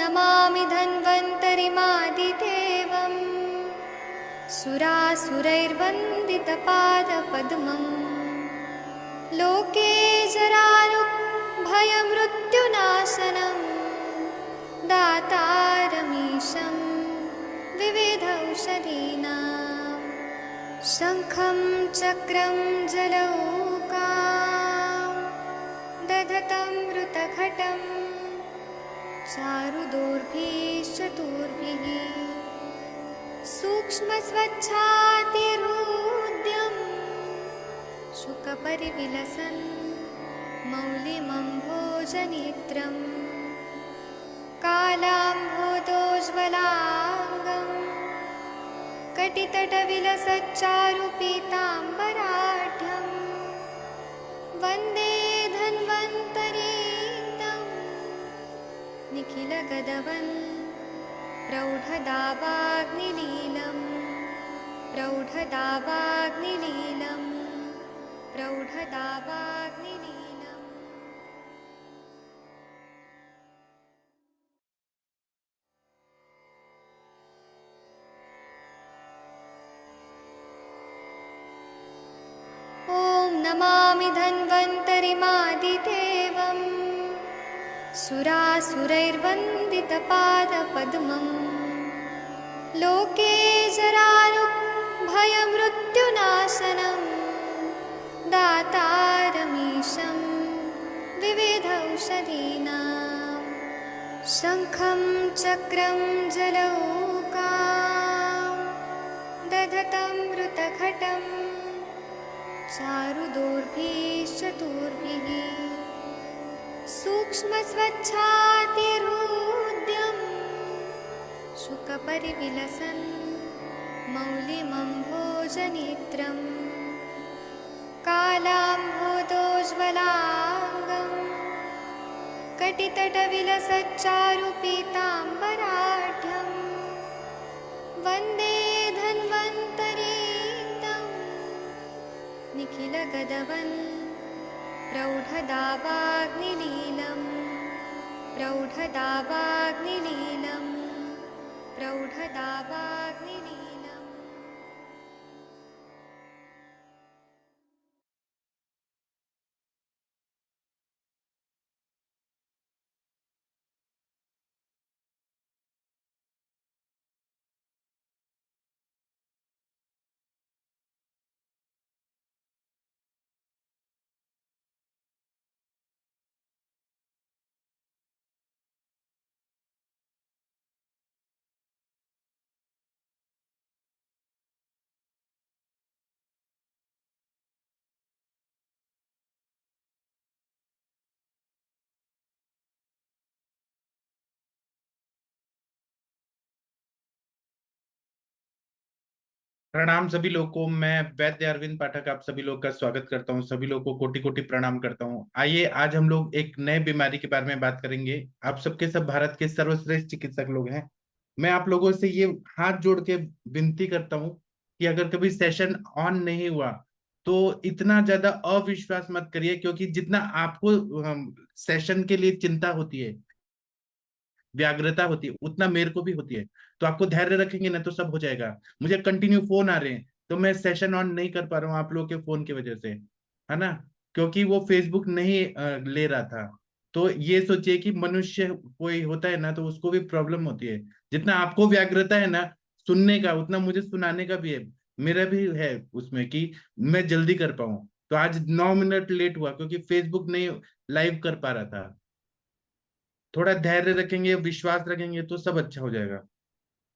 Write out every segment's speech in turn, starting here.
नमामि धन्वन्तरिमादिदेवम् सुरासुरैर्वन्दितपादपद्मम् लोके जरारुभयमृत्युनाशनं दातारमीशं विविधौषधीनां शङ्खं चक्रं जलौकां दधतं मृतघटं चारुदोर्भिश्चतुर्भिः सूक्ष्मस्वच्छातिहृद्यं शुकपरिविलसन् मौलिमम्भोजनेत्रं कालाम्भोदोज्ज्वलाङ्गं कटितटविलसच्चारुपीताम्बराढ्यं वन्दे धन्वन्तरीतं निखिलगदवन् प्रौढदावाग्निलीलं प्रौढदावाग्निलीलं प्रौढदावाग्निलीलम्। ॐ नमामि धन्वन्तरिमादिदेवम् सुरासुरैर्वन्दितपादपद्मम् लोके जरारुभयमृत्युनाशनं दातारमीशं विविधौषधीनां शङ्खं चक्रं जलौकां दधतं मृतघटं चारुदोर्भिश्चतुर्भिः सूक्ष्मस्वच्छातिहृद्यं शुकपरिविलसन् मौलिमम्भोजनेत्रं कालाम्भोदोज्ज्वलाङ्गं कटितटविलसच्चारुपीताम्बराढ्यं वन्दे धन्वन्तरीतं निखिलगदवन् प्रौढदावाग्निलीलं प्रौढदावाग्निलीलं प्रौढदावाग्निलीलम्। प्रणाम सभी लोगों को। मैं वैद्य अरविंद पाठक आप सभी लोग का स्वागत करता हूं। सभी लोगों को कोटि कोटि प्रणाम करता हूं। आइए आज हम लोग एक नए बीमारी के बारे में बात करेंगे। आप सबके सब भारत के सर्वश्रेष्ठ चिकित्सक लोग हैं। मैं आप लोगों से ये हाथ जोड़ के विनती करता हूं कि अगर कभी सेशन ऑन नहीं हुआ तो इतना ज्यादा अविश्वास मत करिए, क्योंकि जितना आपको सेशन के लिए चिंता होती है, व्याग्रता होती है, उतना मेरे को भी होती है। तो आपको धैर्य रखेंगे ना तो सब हो जाएगा। मुझे कंटिन्यू फोन आ रहे हैं तो मैं सेशन ऑन नहीं कर पा रहा हूँ आप लोगों के फोन की वजह से, है ना, क्योंकि वो फेसबुक नहीं ले रहा था। तो ये सोचिए कि मनुष्य कोई होता है ना तो उसको भी प्रॉब्लम होती है। जितना आपको व्याग्रता है ना सुनने का, उतना मुझे सुनाने का भी है। मेरा भी है उसमें कि मैं जल्दी कर पाऊं। तो आज 9 मिनट लेट हुआ क्योंकि फेसबुक नहीं लाइव कर पा रहा था। थोड़ा धैर्य रखेंगे, विश्वास रखेंगे तो सब अच्छा हो जाएगा।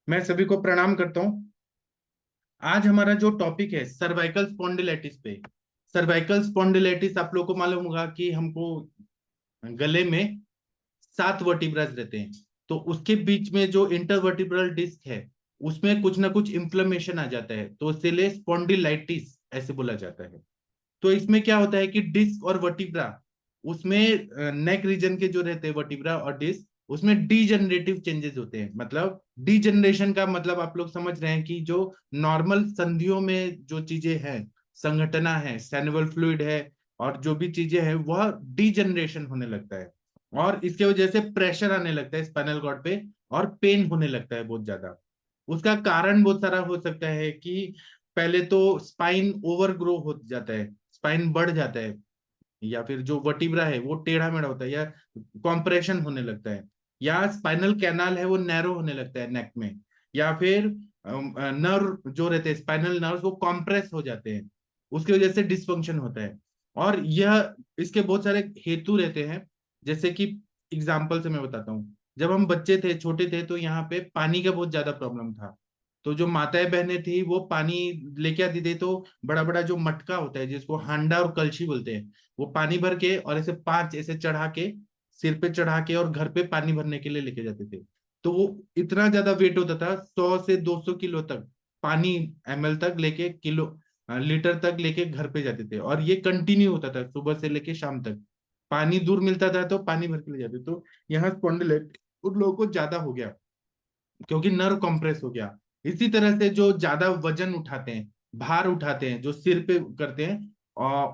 मैं सभी को प्रणाम करता हूँ। आज हमारा जो टॉपिक है सर्वाइकल स्पॉन्डिलाइटिस पे। सर्वाइकल स्पॉन्डिलाइटिस आप लोगों को मालूम होगा कि हमको गले में 7 वर्टिब्रास रहते हैं। तो उसके बीच में जो इंटरवर्टिब्रल डिस्क है उसमें कुछ ना कुछ इंफ्लेमेशन आ जाता है, तो इसीलिए स्पॉन्डिलाइटिस ऐसे बोला जाता है। तो इसमें क्या होता है कि डिस्क और वर्टिब्रा, उसमें नेक रीजन के जो रहते हैं वर्टिब्रा और डिस्क, उसमें डीजनरेटिव चेंजेस होते हैं। मतलब डीजनरेशन का मतलब आप लोग समझ रहे हैं कि जो नॉर्मल संधियों में जो चीजें हैं, संघटना है, सैनिवल फ्लूइड है और जो भी चीजें हैं वह डीजनरेशन होने लगता है। और इसके वजह से प्रेशर आने लगता है स्पाइनल कॉर्ड पे और पेन होने लगता है बहुत ज्यादा। उसका कारण बहुत सारा हो सकता है कि पहले तो स्पाइन ओवर ग्रो हो जाता है, स्पाइन बढ़ जाता है, या फिर जो वर्टिब्रा है वो टेढ़ा मेढ़ा होता है, या कॉम्प्रेशन होने लगता है, या स्पाइनल कैनाल है वो नैरो होने लगता है नेक में, या फिर नर्व जो रहते हैं स्पाइनल नर्व वो कॉम्प्रेस हो जाते हैं, उसकी वजह से डिसफंक्शन होता है। और यह इसके बहुत सारे हेतु रहते हैं। जैसे कि एग्जाम्पल से मैं बताता हूँ, जब हम बच्चे थे छोटे थे तो यहाँ पे पानी का बहुत ज्यादा प्रॉब्लम था। तो जो माताएं बहनें थी वो पानी लेके आती थी, तो बड़ा बड़ा जो मटका होता है जिसको हांडा और कलछी बोलते हैं, वो पानी भर के और ऐसे 5 ऐसे चढ़ा के, सिर पे चढ़ा के और घर पे पानी भरने के लिए लेके जाते थे। तो वो इतना ज्यादा वेट होता था, 100 से 200 किलो तक पानी, एमएल तक लेके, किलो लीटर तक लेके घर पे जाते थे, और ये कंटिन्यू होता था सुबह से लेके शाम तक। पानी दूर मिलता था तो पानी भर के ले जाते। तो यहाँ स्पॉन्डिलाइटिस उन लोगों को ज्यादा हो गया क्योंकि नर्व कंप्रेस हो गया। इसी तरह से जो ज्यादा वजन उठाते हैं, भार उठाते हैं, जो सिर पे करते हैं,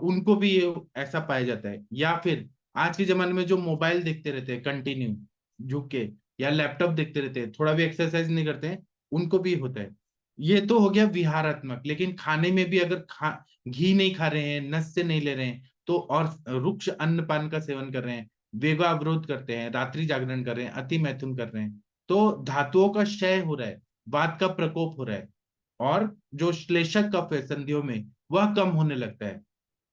उनको भी ये ऐसा पाया जाता है। या फिर आज के जमाने में जो मोबाइल देखते रहते हैं कंटिन्यू झुक के, या लैपटॉप देखते रहते हैं, थोड़ा भी एक्सरसाइज नहीं करते हैं, उनको भी होता है। ये तो हो गया विहारात्मक, लेकिन खाने में भी अगर घी नहीं खा रहे हैं, नस से नहीं ले रहे हैं, तो और रुक्ष अन्नपान का सेवन कर रहे हैं, वेगा अवरोध करते हैं, रात्रि जागरण कर रहे हैं, अति मैथुन कर रहे हैं, तो धातुओं का क्षय हो रहा है, वात का प्रकोप हो रहा है, और जो श्लेषक कफ है संधियों में वह कम होने लगता है।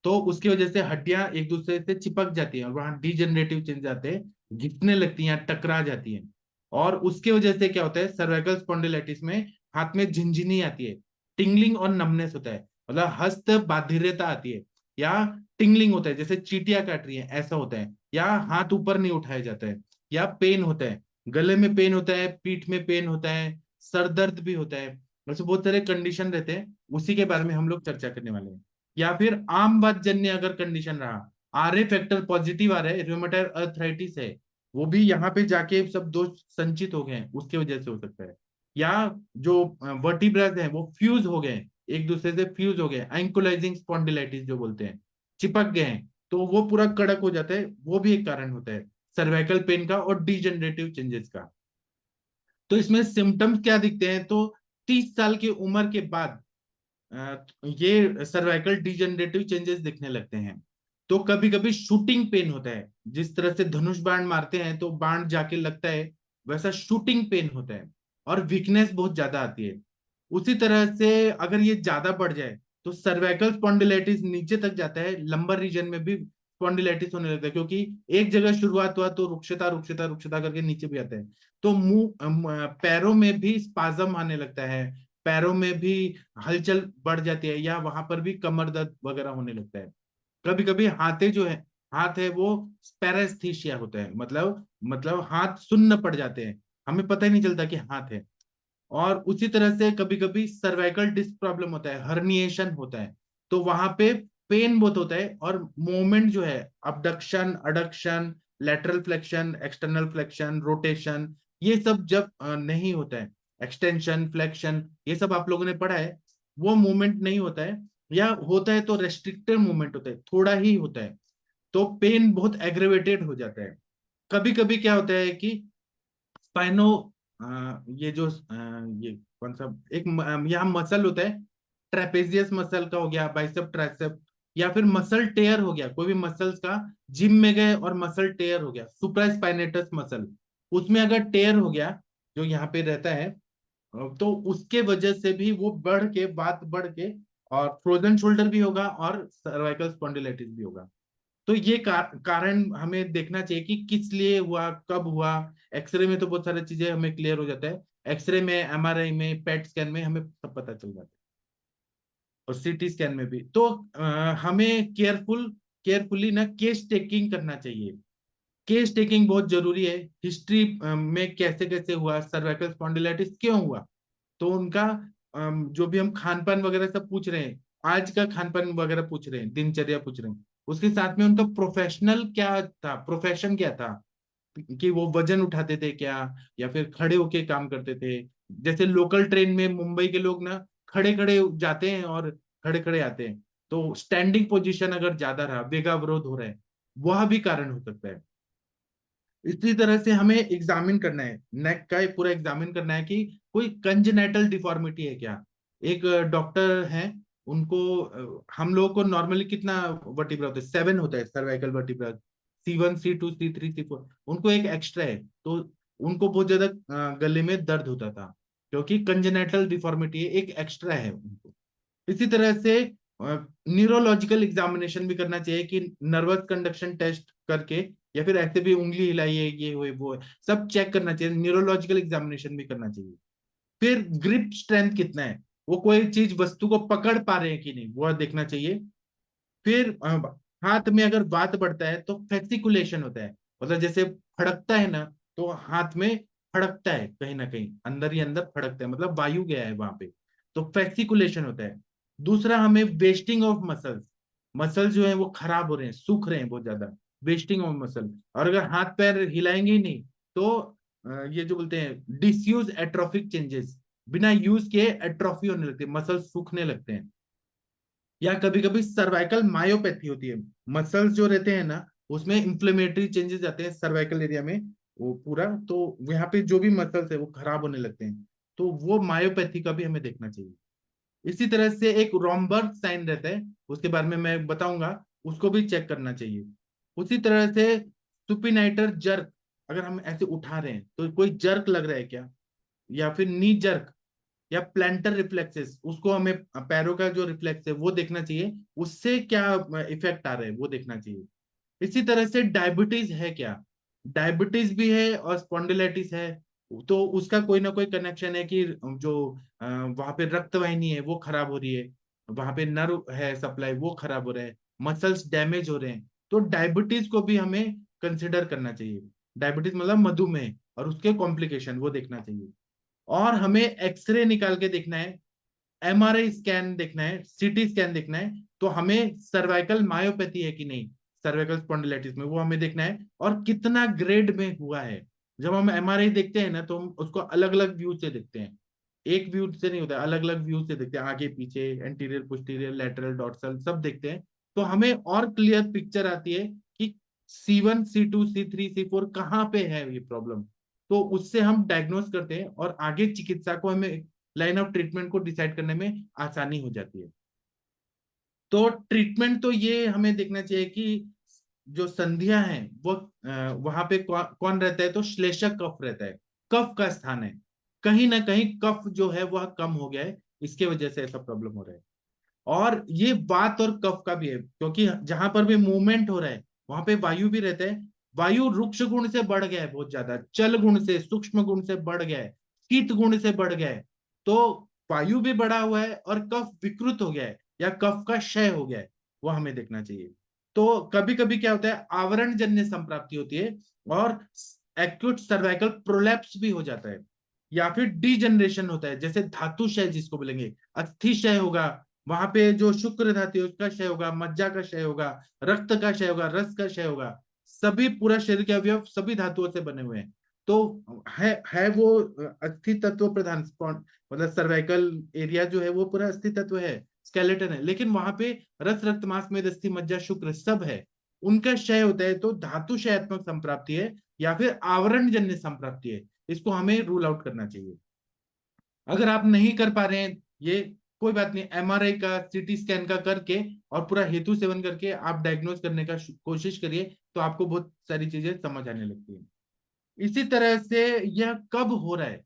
तो उसकी वजह से हड्डियां एक दूसरे से चिपक जाती हैं और वहां डिजेनरेटिव चेंज आते हैं, घिसने लगती हैं, टकरा जाती हैं। और उसके वजह से क्या होता है, सर्वाइकल स्पॉन्डिलाइटिस में हाथ में झिनझिनी आती है, टिंगलिंग और नमनेस होता है, मतलब हस्त बाधिरता आती है, या टिंगलिंग होता है जैसे चींटियां काट रही है ऐसा होता है, या हाथ ऊपर नहीं उठाया जाता है, या पेन होता है, गले में पेन होता है, पीठ में पेन होता है, सर दर्द भी होता है। वैसे बहुत सारे कंडीशन रहते हैं, उसी के बारे में हम लोग चर्चा करने वाले हैं। या फिर आम बात जन्य अगर कंडीशन रहा, आरए फैक्टर पॉजिटिव आ रहा है, रूमेटॉइड अर्थराइटिस है, वो भी यहाँ पे जाके सब दोष संचित हो गए हैं, उसके वजह से हो सकता है। या जो वर्टिब्रास है वो फ्यूज हो गए, एक दूसरे से फ्यूज हो गए, एंकुलाइजिंग स्पॉन्डिलाइटिस जो बोलते हैं, चिपक गए हैं, तो वो पूरा कड़क हो जाता है, वो भी एक कारण होता है सर्वाइकल पेन का और डिजेनरेटिव चेंजेस का। तो इसमें सिम्टम्स क्या दिखते हैं, तो 30 साल की उम्र के बाद ये सर्वाइकल डिजेनरेटिव चेंजेस दिखने लगते हैं। तो कभी कभी शूटिंग पेन होता है, जिस तरह से धनुष बाण मारते हैं तो बाण जाके लगता है, वैसा शूटिंग पेन होता है, और वीकनेस बहुत ज्यादा आती है। उसी तरह से अगर ये ज्यादा बढ़ जाए तो सर्वाइकल स्पॉन्डिलाइटिस नीचे तक जाता है, लंबर रीजन में भी स्पॉन्डिलाइटिस होने लगता है, क्योंकि एक जगह शुरुआत हुआ तो रुक्षता रुक्षता रुक्षता करके नीचे भी आता है। तो पैरों में भी स्पाज्म आने लगता है, पैरों में भी हलचल बढ़ जाती है, या वहां पर भी कमर दर्द वगैरह होने लगता है। कभी कभी हाथे जो है, हाथ है वो पैरास्थीसिया होता है, मतलब हाथ सुन्न पड़ जाते हैं, हमें पता ही नहीं चलता कि हाथ है। और उसी तरह से कभी कभी सर्वाइकल डिस्क प्रॉब्लम होता है, हर्निएशन होता है, तो वहां पे पेन बहुत होता है, और मूवमेंट जो है, abduction, adduction, lateral flexion, external flexion, rotation, ये सब जब नहीं होता है, एक्सटेंशन, फ्लेक्शन, ये सब आप लोगों ने पढ़ा है, वो मूवमेंट नहीं होता है, या होता है तो रेस्ट्रिक्टेड मूवमेंट होता है, थोड़ा ही होता है, तो पेन बहुत एग्रेवेटेड हो जाता है। कभी कभी क्या होता है कि स्पाइनो ये जो ये कौन सा एक यहाँ मसल होता है, ट्रेपेजियस मसल का हो गया, बाइसेप ट्राइसेप, या फिर मसल टेयर हो गया, कोई भी मसल्स का जिम में गए और मसल टेयर हो गया, सुप्रास्पाइनेटस मसल, उसमें अगर टेयर हो गया जो यहाँ पे रहता है, तो उसके वजह से भी वो बढ़ के, बात बढ़ के, और फ्रोजन शोल्डर भी होगा और सर्वाइकल स्पॉन्डिलाइटिस भी होगा। तो ये कारण हमें देखना चाहिए कि किस लिए हुआ, कब हुआ। एक्सरे में तो बहुत सारी चीजें हमें क्लियर हो जाता है, एक्सरे में, एमआरआई में, पेट स्कैन में हमें सब पता चल जाता है, और सीटी स्कैन में भी। तो हमें केयरफुली ना केस टेकिंग करना चाहिए। केस टेकिंग बहुत जरूरी है, हिस्ट्री में कैसे कैसे हुआ, सर्वाइकल स्पॉन्डिलाइटिस क्यों हुआ, तो उनका जो भी हम खान पान वगैरह सब पूछ रहे हैं, आज का खान पान वगैरह पूछ रहे हैं, दिनचर्या पूछ रहे हैं, उसके साथ में उनका प्रोफेशनल क्या था, प्रोफेशन क्या था, कि वो वजन उठाते थे क्या, या फिर खड़े होके काम करते थे। जैसे लोकल ट्रेन में मुंबई के लोग ना खड़े खड़े जाते हैं और खड़े खड़े आते हैं, तो स्टैंडिंग पोजीशन अगर ज्यादा रहा, वेगावरोध हो रहा है, वह भी कारण हो सकता है। इसी तरह से हमें एग्जामिन करना है, नेक का पूरा एग्जामिन करना है कि कोई कंजेनाइटल डिफॉर्मिटी है क्या। एक डॉक्टर है, उनको हम लोगों को नॉर्मली कितना वर्टिब्रा होता है, 7 होता है cervical vertebra, C1 C2 C3 C4, उनको एक एक्स्ट्रा है। तो उनको बहुत ज्यादा गले में दर्द होता था, क्योंकि कंजेनाइटल डिफॉर्मिटी है, एक एक्स्ट्रा है उनको। इसी तरह से न्यूरोलॉजिकल एग्जामिनेशन भी करना चाहिए कि नर्वस कंडक्शन टेस्ट करके, या फिर ऐसे भी उंगली हिलाइए, ये हुए वो है, सब चेक करना चाहिए, न्यूरोलॉजिकल एग्जामिनेशन भी करना चाहिए। फिर ग्रिप स्ट्रेंथ कितना है, वो कोई चीज वस्तु को पकड़ पा रहे हैं कि नहीं, वो देखना चाहिए। फिर हाथ में अगर वात बढ़ता है तो फेसिकुलेशन होता है, मतलब जैसे फड़कता है ना, तो हाथ में फड़कता है, कहीं ना कहीं अंदर ही अंदर फड़कता है, मतलब वायु गया है वहां पे, तो फेसिकुलेशन होता है। दूसरा, हमें वेस्टिंग ऑफ मसल्स, मसल जो है वो खराब हो रहे हैं, सूख रहे हैं बहुत ज्यादा, वेस्टिंग ऑफ मसल। और अगर हाथ पैर हिलाएंगे ही नहीं तो ये जो बोलते हैं डिसयूज एट्रोफिक चेंजेस, बिना यूज के एट्रोफी होने लगती है, मसल सूखने लगते हैं। या कभी कभी सर्वाइकल मायोपैथी होती है, मसल्स जो रहते हैं ना, उसमें इंफ्लेमेटरी चेंजेस आते हैं सर्वाइकल एरिया में, वो पूरा, तो यहाँ पे जो भी मसल्स है वो खराब होने लगते हैं, तो वो मायोपैथी का भी हमें देखना चाहिए। इसी तरह से एक रोमबर्ग साइन रहता है, उसके बारे में मैं बताऊंगा, उसको भी चेक करना चाहिए। उसी तरह से सुपिनाइटर जर्क, अगर हम ऐसे उठा रहे हैं तो कोई जर्क लग रहा है क्या, या फिर नी जर्क, या प्लेंटर रिफ्लेक्सेस, उसको हमें पैरों का जो रिफ्लेक्स है वो देखना चाहिए, उससे क्या इफेक्ट आ रहा है वो देखना चाहिए। इसी तरह से डायबिटीज है क्या, डायबिटीज भी है और स्पॉन्डिलाइटिस है, तो उसका कोई ना कोई कनेक्शन है कि जो वहां पे रक्त वाहिनी है वो खराब हो रही है, वहां पे नर्व है सप्लाई वो खराब हो रहा है, मसल्स डैमेज हो रहे हैं, तो डायबिटीज को भी हमें कंसिडर करना चाहिए। डायबिटीज मतलब मधुमेह, और उसके कॉम्प्लिकेशन वो देखना चाहिए। और हमें एक्सरे निकाल के देखना है, एमआरआई स्कैन देखना है, सीटी स्कैन देखना है, तो हमें सर्वाइकल मायोपैथी है कि नहीं, सर्वाइकल स्पॉन्डिलाइटिस में, वो हमें देखना है, और कितना ग्रेड में हुआ है। जब हम एमआरआई देखते हैं ना, तो हम उसको अलग अलग व्यू से देखते हैं, एक व्यू से नहीं होता, अलग अलग व्यू से देखते हैं, आगे पीछे, एंटीरियर पोस्टीरियर लैटरल डॉर्सल सब देखते हैं, तो हमें और क्लियर पिक्चर आती है कि C1 C2 C3 C4 कहाँ पे है ये प्रॉब्लम। तो उससे हम डायग्नोस करते हैं, और आगे चिकित्सा को हमें लाइन ऑफ ट्रीटमेंट को डिसाइड करने में आसानी हो जाती है। तो ट्रीटमेंट तो ये हमें देखना चाहिए कि जो संधियां हैं वो वहां पे कौन रहता है, तो श्लेषक कफ रहता है, कफ का स्थान है, कहीं ना कहीं कफ जो है वह कम हो गया है, इसके वजह से ऐसा प्रॉब्लम हो रहा है। और ये वात और कफ का भी है, क्योंकि जहां पर भी मूवमेंट हो रहा है वहां पे वायु भी रहता है, वायु रुक्ष गुण से बढ़ गया है बहुत ज्यादा, चल गुण से, सूक्ष्म गुण से बढ़ गया है, शीत गुण से बढ़ गया है, तो वायु भी बढ़ा हुआ है और कफ विकृत हो गया है, या कफ का क्षय हो गया है, वो हमें देखना चाहिए। तो कभी कभी क्या होता है, आवरण जन्य संप्राप्ति होती है, और एक्यूट सर्वाइकल प्रोलैप्स भी हो जाता है, या फिर डीजनरेशन होता है, जैसे धातु क्षय जिसको बोलेंगे, अस्थि क्षय होगा, वहां पे जो शुक्र धातु है उसका क्षय होगा, मज्जा का क्षय होगा, रक्त का क्षय होगा, रस का क्षय होगा, सभी पूरा शरीर के अवयव सभी धातुओं से बने हुए हैं। तो है वो अस्थि तत्व प्रधान मतलब सर्वाइकल एरिया जो है वो पूरा अस्थि तत्व है, स्केलेटन है, लेकिन वहां पे रस रक्त मांस मेद अस्थि मज्जा शुक्र सब है, उनका क्षय होता है, तो धातु क्षयात्मक संप्राप्ति है, या फिर आवरण जन्य संप्राप्ति है, इसको हमें रूल आउट करना चाहिए। अगर आप नहीं कर पा रहे हैं ये, कोई बात नहीं, एमआरआई का सीटी स्कैन का करके और पूरा हेतु सेवन करके आप डायग्नोज करने का कोशिश करिए, तो आपको बहुत सारी चीजें समझ आने लगती है। इसी तरह से यह कब हो रहा है,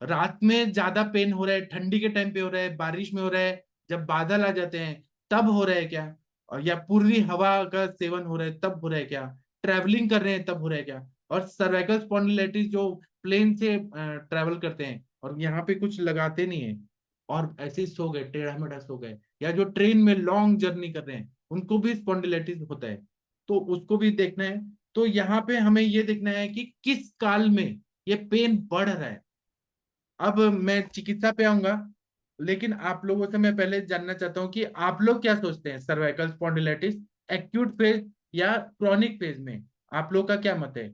रात में ज्यादा पेन हो रहा है, ठंडी के टाइम पे हो रहा है, बारिश में हो रहा है, जब बादल आ जाते हैं तब हो रहा है क्या, और या पूर्वी हवा का सेवन हो रहा है तब हो रहा है क्या, ट्रैवलिंग कर रहे हैं तब हो रहा है क्या। और सर्वाइकल स्पॉन्डिलाइटिस जो प्लेन से ट्रैवल करते हैं और यहाँ पे कुछ लगाते नहीं है, और ऐसे ही सो गए, टेढ़ा मेढ़ा सो गए, या जो ट्रेन में लॉन्ग जर्नी कर रहे हैं उनको भी स्पॉन्डिलाइटिस होता है, तो उसको भी देखना है। तो यहाँ पे हमें ये देखना है कि किस काल में ये पेन बढ़ रहा है। अब मैं चिकित्सा पे आऊंगा, लेकिन आप लोगों से मैं पहले जानना चाहता हूँ कि आप लोग क्या सोचते हैं, सर्वाइकल स्पॉन्डिलाइटिस एक्यूट फेज या क्रॉनिक फेज में, आप लोग का क्या मत है।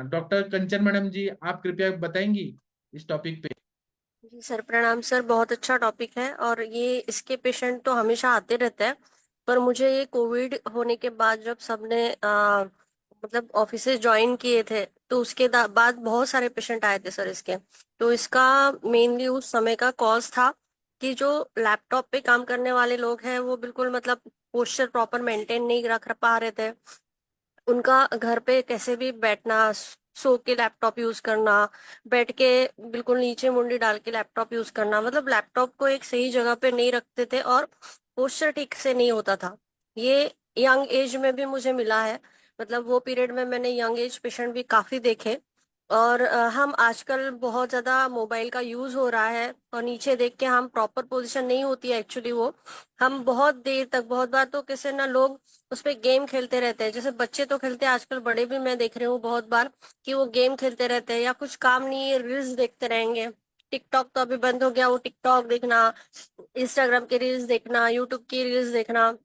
डॉक्टर कंचन मैडम जी, आप कृपया बताएंगी इस टॉपिक पे। जी सर, प्रणाम सर। बहुत अच्छा टॉपिक है और ये इसके पेशेंट तो हमेशा आते रहते हैं। पर मुझे ये कोविड होने के बाद जब सबने मतलब ऑफिसेज ज्वाइन किए थे, तो उसके बाद बहुत सारे पेशेंट आए थे सर इसके। तो इसका मेनली उस समय का कॉज था कि जो लैपटॉप पे काम करने वाले लोग हैं वो बिल्कुल मतलब पोस्चर प्रॉपर मेंटेन नहीं रख पा रहे थे। उनका घर पे कैसे भी बैठना, सो के लैपटॉप यूज करना, बैठ के बिल्कुल नीचे मुंडी डाल के लैपटॉप यूज करना, मतलब लैपटॉप को एक सही जगह पे नहीं रखते थे और पोस्चर ठीक से नहीं होता था। ये यंग एज में भी मुझे मिला है, मतलब वो पीरियड में मैंने यंग एज पेशेंट भी काफी देखे। और हम आजकल बहुत ज्यादा मोबाइल का यूज हो रहा है और नीचे देख के हम प्रॉपर पोजीशन नहीं होती है एक्चुअली वो, हम बहुत देर तक, बहुत बार तो किसी ना लोग उस पे गेम खेलते रहते हैं, जैसे बच्चे तो खेलते हैं आजकल, बड़े भी मैं देख रही हूँ बहुत बार कि वो गेम खेलते रहते हैं या कुछ काम नहीं है रील्स देखते रहेंगे। टिकटॉक तो अभी बंद हो गया, वो टिकटॉक देखना, इंस्टाग्राम की रील्स देखना, यूट्यूब की रील्स देखना,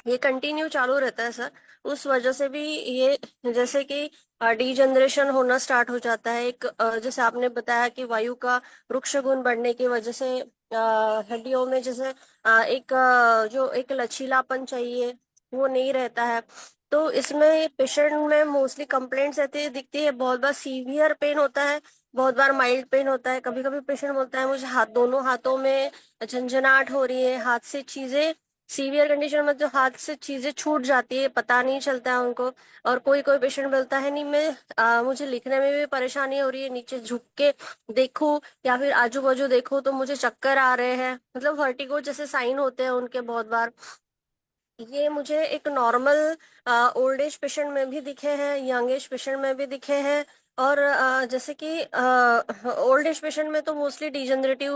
ये कंटिन्यू चालू रहता है सर। उस वजह से भी ये जैसे कि डी जनरेशन होना स्टार्ट हो जाता है। एक जैसे आपने बताया कि वायु का वृक्ष गुण बढ़ने की वजह से हड्डियों में जैसे एक जो एक लचीलापन चाहिए वो नहीं रहता है। तो इसमें पेशेंट में मोस्टली कंप्लेंट्स ऐसी दिखती है, बहुत बार सीवियर पेन होता है, बहुत बार माइल्ड पेन होता है। कभी कभी पेशेंट बोलता है मुझे दोनों हाथों में झंझनाहट हो रही है, हाथ से चीजें, सीवियर कंडीशन में जो हाथ से चीजें छूट जाती है, पता नहीं चलता है उनको। और कोई कोई पेशेंट बोलता है नहीं मैं मुझे लिखने में भी परेशानी हो रही है, नीचे झुक के देखूं या फिर आजू बाजू देखूं तो मुझे चक्कर आ रहे हैं, मतलब वर्टिगो जैसे साइन होते हैं उनके बहुत बार। ये मुझे एक नॉर्मल ओल्ड एज पेशेंट में भी दिखे हैं, यंग एज पेशेंट में भी दिखे हैं। और जैसे कि ओल्ड एज पेशेंट में तो मोस्टली डिजनरेटिव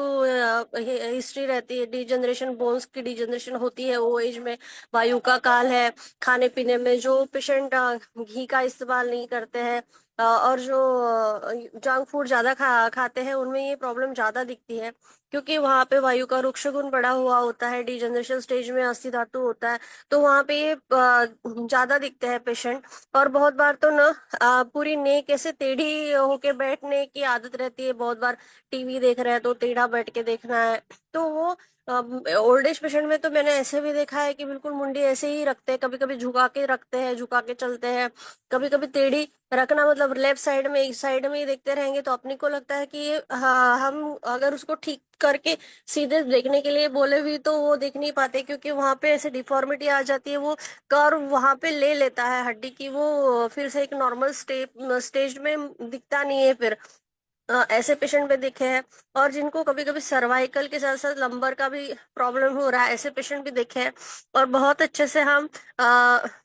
हिस्ट्री रहती है, डिजनरेशन, बोन्स की डिजनरेशन होती है वो एज में। वायु का काल है, खाने पीने में जो पेशेंट घी का इस्तेमाल नहीं करते हैं और जो जंक फूड ज्यादा खाते हैं उनमें ये प्रॉब्लम ज्यादा दिखती है, क्योंकि वहां पे वायु का रुक्ष गुण बढ़ा हुआ होता है, डिजनरेशन स्टेज में अस्थि धातु होता है, तो वहां पे ये ज्यादा दिखते हैं पेशेंट। और बहुत बार तो ना पूरी नेक ऐसे टेढ़ी होके बैठने की आदत रहती है, बहुत बार टीवी देख रहे हैं तो टेढ़ा बैठ के देखना है। तो वो ओल्ड एज पेशेंट में तो मैंने ऐसे भी देखा है कि बिल्कुल मुंडी ऐसे ही रखते हैं, कभी कभी झुका के रखते हैं, झुका के चलते हैं, कभी कभी टेढ़ी रखना, मतलब लेफ्ट साइड में, एक साइड में ही देखते रहेंगे तो अपने को लगता है कि ये हम अगर उसको ठीक करके सीधे देखने के लिए बोले भी तो वो देख नहीं पाते, क्योंकि वहां पे ऐसे डिफॉर्मिटी आ जाती है, वो कर्व वहां पे ले लेता है हड्डी की, वो फिर से एक नॉर्मल स्टेज में दिखता नहीं है फिर। ऐसे पेशेंट में देखे हैं। और जिनको कभी कभी सर्वाइकल के साथ साथ लंबर का भी प्रॉब्लम हो रहा है, ऐसे पेशेंट भी देखे हैं। और बहुत अच्छे से हम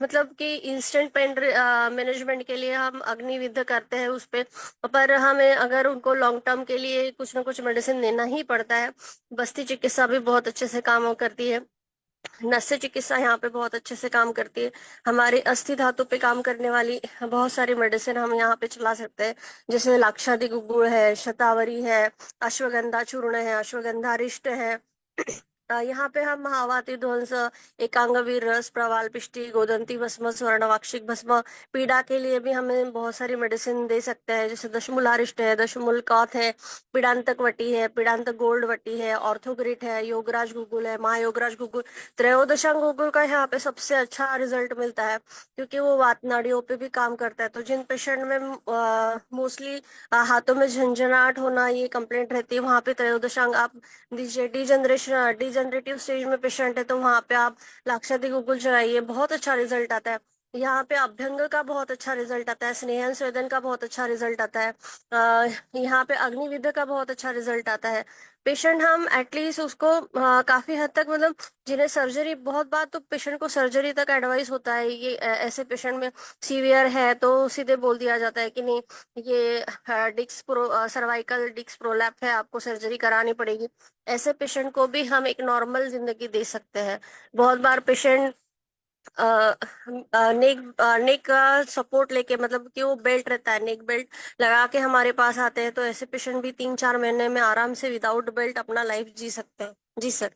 मतलब कि इंस्टेंट पेन मैनेजमेंट के लिए हम अग्निविद्ध करते हैं उस पे, पर हमें अगर उनको लॉन्ग टर्म के लिए कुछ ना कुछ मेडिसिन देना ही पड़ता है। बस्ती चिकित्सा भी बहुत अच्छे से काम करती है, नस्य चिकित्सा यहाँ पे बहुत अच्छे से काम करती है। हमारे अस्थि धातु पे काम करने वाली बहुत सारी मेडिसिन हम यहाँ पे चला सकते हैं, जैसे लाक्षादि गुड़ है, शतावरी है, अश्वगंधा चूर्ण है, अश्वगंधा रिष्ट है। यहाँ पे हम महावाति ध्वंस, एकांगवीर रस, प्रवाल पिष्टी, गोदंती भस्म, स्वर्णवाक्षिक भस्म, पीड़ा के लिए भी हमें बहुत सारी मेडिसिन दे सकते हैं, जैसे दशमूलारिष्ट है, दशमूल कौथ है, पीड़ांतक वटी है, पीड़ांतक गोल्ड वटी है, ऑर्थोग्रिट है, योगराज गुगुल है, महायोगराज गुगुल। त्रयोदशांग गुगुल का यहाँ पे सबसे अच्छा रिजल्ट मिलता है, क्योंकि वो वात नाड़ियों पे भी काम करता है। तो जिन पेशेंट में मोस्टली हाथों में झंझनाहट होना ये कंप्लेंट रहती है, वहां पे त्रयोदशांग आप दीजिए। डिजनरेटिव स्टेज में पेशेंट है तो वहां पे आप लाक्षादि गुगुल चलाइए, बहुत अच्छा रिजल्ट आता है। यहाँ पे अभ्यंग का बहुत अच्छा रिजल्ट आता है, स्नेहन स्वेदन का बहुत अच्छा रिजल्ट आता है, यहाँ पे अग्निविद्या का बहुत अच्छा रिजल्ट आता है। पेशेंट हम एटलीस्ट उसको काफी हद तक, मतलब जिन्हें सर्जरी, बहुत बार तो पेशेंट को सर्जरी तक एडवाइस होता है, ये ऐसे पेशेंट में सीवियर है तो सीधे बोल दिया जाता है कि नहीं ये डिस्क प्रो सर्वाइकल डिस्क प्रोलैप है, आपको सर्जरी करानी पड़ेगी। ऐसे पेशेंट को भी हम एक नॉर्मल जिंदगी दे सकते हैं। बहुत बार पेशेंट नेक का सपोर्ट लेके, मतलब कि वो बेल्ट रहता है, नेक बेल्ट लगा के हमारे पास आते हैं, तो ऐसे पेशेंट भी 3-4 महीने में आराम से विदाउट बेल्ट अपना लाइफ जी सकते हैं। जी सर।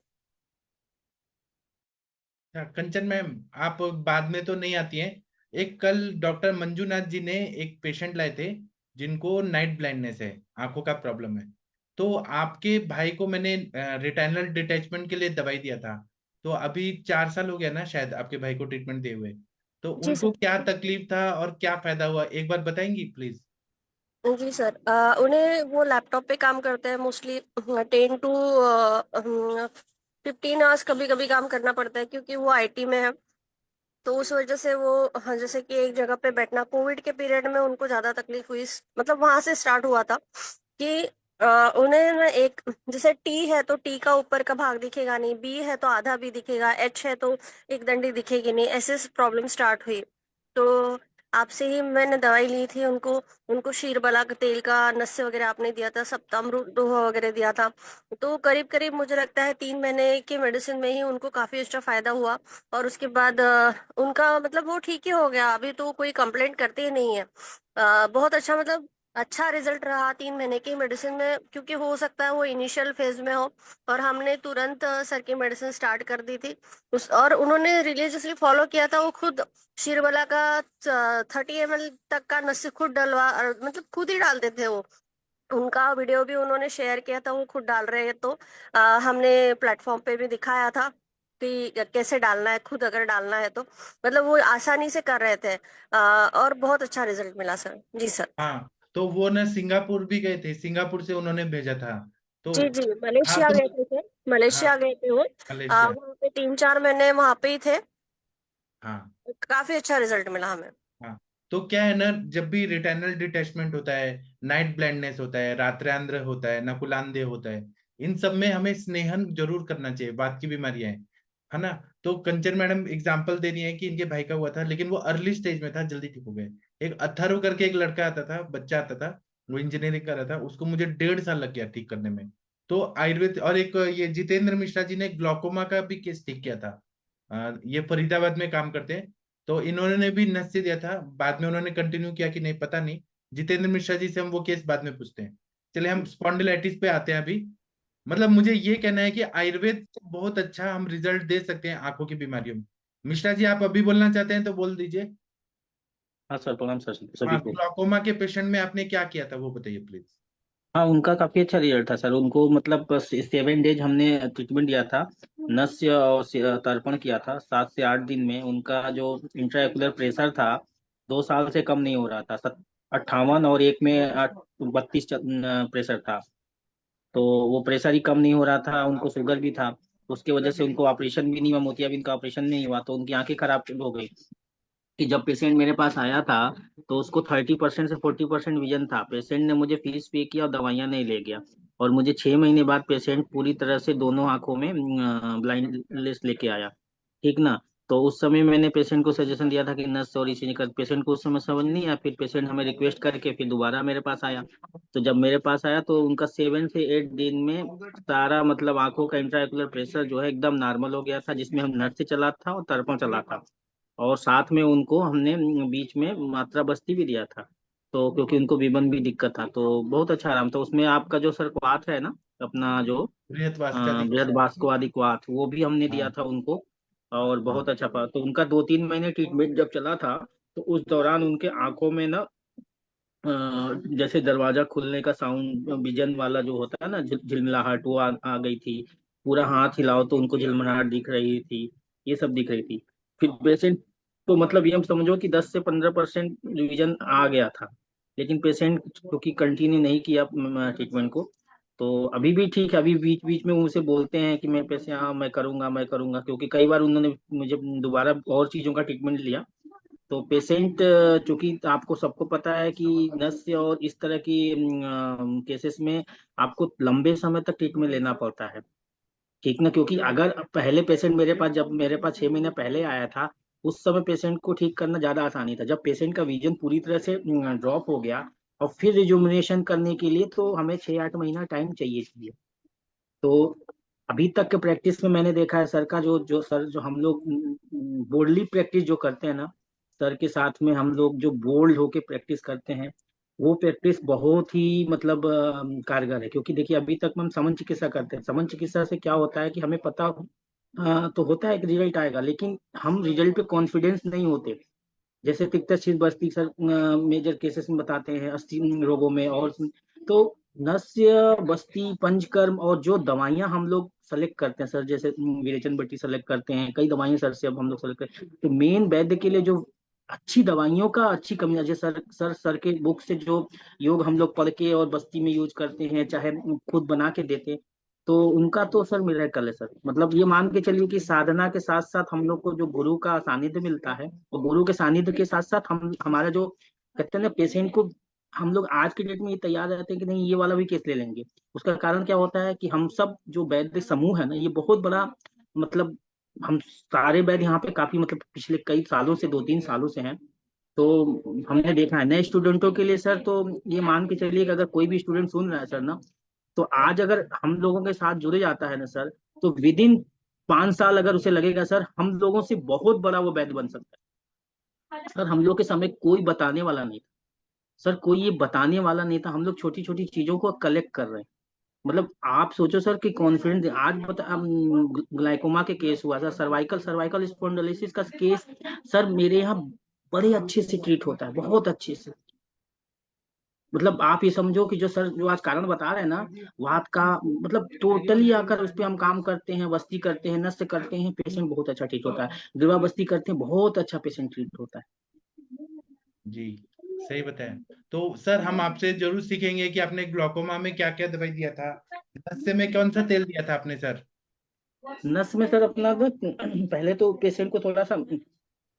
अच्छा, कंचन मैम, आप बाद में तो नहीं आती हैं। एक कल डॉक्टर मंजूनाथ जी ने एक पेशेंट लाए थे जिनको नाइट ब्लाइंडनेस है, आंखों का प्रॉब्लम है। तो आपके भाई को मैंने रेटिनल डिटैचमेंट के लिए दवाई दिया था। तो अभी 4 साल हो गया ना शायद आपके भाई को ट्रीटमेंट दिए हुए। तो जी उनको सर। क्या तकलीफ था और क्या फायदा हुआ, एक बार बताएंगी प्लीज। जी सर, उन्हें वो लैपटॉप पे काम करते हैं मोस्टली 10 to 15 आवर्स कभी कभी काम करना पड़ता है, क्योंकि वो आईटी में है। तो उस वजह से वो, हाँ, जैसे कि एक जगह पे बैठना, कोविड के पीरियड में उनको ज्यादा तकलीफ हुई। मतलब वहां से स्टार्ट हुआ था कि उन्हें ना एक, जैसे टी है तो टी का ऊपर का भाग दिखेगा नहीं, बी है तो आधा भी दिखेगा, एच है तो एक डंडी दिखेगी नहीं, ऐसे प्रॉब्लम स्टार्ट हुई। तो आपसे ही मैंने दवाई ली थी उनको। उनको शीरबला का तेल का नस्से वगैरह आपने दिया था, सप्तामृत दोहा वगैरह दिया था। तो करीब करीब मुझे लगता है 3 महीने की मेडिसिन में ही उनको काफी अच्छा फायदा हुआ। और उसके बाद उनका मतलब वो ठीक ही हो गया, अभी तो कोई कंप्लेंट करते ही नहीं है। बहुत अच्छा, मतलब अच्छा रिजल्ट रहा 3 महीने की मेडिसिन में, क्योंकि हो सकता है वो इनिशियल फेज में हो। और हमने तुरंत सर की मेडिसिन स्टार्ट कर दी थी उस, और उन्होंने रिलीजियसली फॉलो किया था। वो खुद शीरबला का 30 ml तक का नस्य खुद डलवा, मतलब खुद ही डालते थे वो। उनका वीडियो भी उन्होंने शेयर किया था, वो खुद डाल रहे हैं। तो हमने प्लेटफॉर्म पे भी दिखाया था कि कैसे डालना है, खुद अगर डालना है तो। मतलब वो आसानी से कर रहे थे। और बहुत अच्छा रिजल्ट मिला सर। जी सर। हाँ, तो वो ना सिंगापुर भी गए थे, सिंगापुर से उन्होंने भेजा था। तो जी जी, हाँ मलेशिया तो गए थे सर, हाँ, मलेशिया गए थे वो। मलेशिया। वहाँ पे 3-4 महीने वहाँ पे ही थे। हाँ काफी अच्छा रिजल्ट मिला हमें। हाँ, तो क्या है ना, जब भी रेटिनल डिटैचमेंट होता है, नाइट ब्लाइंडनेस होता है, रातरांध्र होता है, नकुलांधे होता है, इन सब में हमें स्नेहन जरूर करना चाहिए, बात की बीमारियां हैं, है ना। तो कंचन मैडम एग्जांपल दे रही है कि इनके भाई का हुआ था, लेकिन वो अर्ली स्टेज में था, जल्दी ठीक हो गए। एक अथर्व करके एक लड़का आता था, बच्चा आता था, वो इंजीनियरिंग कर रहा था, उसको मुझे 1.5 साल लग गया ठीक करने में। तो आयुर्वेद, और एक ये जितेंद्र मिश्रा जी ने ग्लूकोमा का भी केस ठीक किया था। ये फरीदाबाद में काम करते हैं। तो इन्होंने भी नस्य दिया था, बाद में उन्होंने कंटिन्यू किया कि नहीं पता नहीं। जितेंद्र मिश्रा जी से हम वो केस बाद में पूछते हैं। चले हम स्पॉन्डिलाइटिस पे आते हैं अभी। मतलब मुझे ये कहना है कि आयुर्वेद से बहुत अच्छा हम रिजल्ट दे सकते हैं आंखों की बीमारियों में। मिश्रा जी, आप अभी बोलना चाहते हैं तो बोल दीजिए। हाँ सर, प्रणाम सर हाँ, सभी को। ग्लूकोमा के पेशेंट में आपने क्या किया था वो बताइए प्लीज। हाँ, उनका काफी अच्छा रिजल्ट था सर। उनको मतलब 7 डेज हमने ट्रीटमेंट दिया था, नस्य और तर्पण किया था। 7 से 8 दिन में उनका जो इंट्राएकुलर प्रेशर था 2 साल से कम नहीं हो रहा था। 58 और एक में 32 प्रेशर था। तो वो प्रेशर ही कम नहीं हो रहा था, उनको शुगर भी था। उसके वजह से उनको ऑपरेशन भी नहीं हुआ, मोतियाबिंद का ऑपरेशन नहीं हुआ, तो उनकी आंखें खराब हो गई। कि जब पेशेंट मेरे पास आया था तो उसको 30% से 40% विजन था। पेशेंट ने मुझे फीस पे किया और दवाइयाँ नहीं ले गया। और मुझे 6 महीने बाद पेशेंट पूरी तरह से दोनों आंखों में ब्लाइंडनेस लेके आया। ठीक ना। तो उस समय मैंने पेशेंट को सजेशन दिया था कि नस और इसी निकल, पेशेंट को उस समय समझ नहीं आया। फिर पेशेंट हमें रिक्वेस्ट करके फिर दोबारा मेरे पास आया। तो जब मेरे पास आया तो उनका 7 से 8 दिन में सारा मतलब आंखों का इंट्राएकुलर प्रेशर जो है एकदम नॉर्मल हो गया था, जिसमें हम नर्स से चला था और तर्पण चला था। और साथ में उनको हमने बीच में मात्रा बस्ती भी दिया था। तो क्योंकि उनको विबन भी दिक्कत था, तो बहुत अच्छा आराम था उसमें। आपका जो सर क्वाथ है ना, अपना जो बृहत्वास का बृहद दिक्कत। बास्को क्वाथ, वो भी हमने दिया हाँ था उनको। और हाँ बहुत अच्छा पा। तो उनका 2-3 महीने ट्रीटमेंट जब चला था तो उस दौरान उनके आंखों में ना जैसे दरवाजा खुलने का साउंड, विजन वाला जो होता है ना, झिलमिलाहट, वो आ गई थी। पूरा हाथ हिलाओ तो उनको झिलमिलाहट दिख रही थी। ये सब दिख रही थी। फिर पेशेंट तो मतलब ये हम समझो कि 10 से 15% विजन आ गया था। लेकिन पेशेंट क्योंकि कंटिन्यू नहीं किया ट्रीटमेंट को, तो अभी भी ठीक है। अभी बीच बीच में मुझसे बोलते हैं कि मैं पैसे, हाँ मैं करूंगा मैं करूंगा, क्योंकि कई बार उन्होंने मुझे दोबारा और चीजों का ट्रीटमेंट लिया। तो पेशेंट, चूंकि आपको सबको पता है कि नस्य और इस तरह की केसेस में आपको लंबे समय तक ट्रीटमेंट लेना पड़ता है। ठीक ना। क्योंकि अगर पहले पेशेंट मेरे पास, जब मेरे पास 6 महीने पहले आया था, उस समय पेशेंट को ठीक करना ज्यादा आसानी था। जब पेशेंट का विजन पूरी तरह से ड्रॉप हो गया और फिर रिजुमिनेशन करने के लिए तो हमें 6-8 महीना टाइम चाहिए। तो अभी तक के प्रैक्टिस में मैंने देखा है सर का, जो जो सर जो हम लोग बोल्डली प्रैक्टिस जो करते हैं ना, सर के साथ में हम लोग जो बोल्ड होके प्रैक्टिस करते हैं, वो प्रैक्टिस बहुत ही मतलब कारगर है। क्योंकि देखिए अभी तक हम समन चिकित्सा करते हैं। समन चिकित्सा से क्या होता है कि हमें पता तो होता है कि रिजल्ट आएगा, लेकिन हम रिजल्ट पे कॉन्फिडेंस नहीं होते। जैसे तिक्तशील बस्ती सर मेजर केसेस में बताते हैं, अस्थि रोगों में। और तो नस्य बस्ती पंचकर्म और जो दवाइयां हम लोग सेलेक्ट करते हैं सर, जैसे विरेचन बट्टी सेलेक्ट करते हैं, कई दवाइयां सर से अब हम लोग सेलेक्ट करते हैं। तो मेन वैद्य के लिए जो अच्छी दवाइयों का अच्छी कमी है। जैसे सर के बुक से जो योग हम लोग पढ़ के और बस्ती में यूज करते हैं, चाहे खुद बना के देते हैं, तो उनका तो सर मिरेकल है सर। मतलब ये मान के चलिए कि साधना के साथ साथ हम लोग को जो गुरु का सानिध्य मिलता है, और गुरु के सानिध्य के साथ साथ हम हमारा जो कहते हैं ना पेशेंट को, हम लोग आज के डेट में ये तैयार रहते हैं कि नहीं ये वाला भी केस ले लेंगे। उसका कारण क्या होता है कि हम सब जो वैद्य समूह है ना, ये बहुत बड़ा, मतलब हम सारे वैद्य यहाँ पे काफी, मतलब पिछले कई सालों से, 2-3 सालों से हैं। तो हमने देखा है नए स्टूडेंटों के लिए सर, तो ये मान के चलिए कि अगर कोई भी स्टूडेंट सुन रहा है सर ना, तो आज अगर हम लोगों के साथ जुड़े जाता है ना सर, तो विद इन 5 साल अगर उसे लगेगा सर, हम लोगों से बहुत बड़ा वो वैद्य बन सकता है सर। हम लोग के समय कोई बताने वाला नहीं था सर, कोई ये बताने वाला नहीं था। हम लोग छोटी छोटी चीजों को कलेक्ट कर रहे हैं। मतलब आप सोचो सर कि कॉन्फिडेंस आज बता, ग्लाइकोमा के केस हुआ सर, सर्वाइकल सर्वाइकल स्पॉन्डिलोलिसिस का केस सर मेरे यहाँ बड़े अच्छे से ट्रीट होता है, बहुत अच्छे से। मतलब आप ये समझो कि जो सर जो आज कारण बता रहे हैं ना, वात का मतलब टोटली आकर उस पर हम काम करते हैं, वस्ती करते हैं, नस्य करते हैं, पेशेंट बहुत अच्छा ट्रीट होता है। ग्रीवा बस्ती करते हैं, बहुत अच्छा पेशेंट ट्रीट होता है। जी, सही बताया। तो सर हम आपसे जरूर सीखेंगे कि आपने ग्लूकोमा में क्या क्या दवाई दिया था, दस्ते में कौन सा तेल दिया था आपने सर। नस में सर अपना तो पहले तो पेशेंट को थोड़ा सा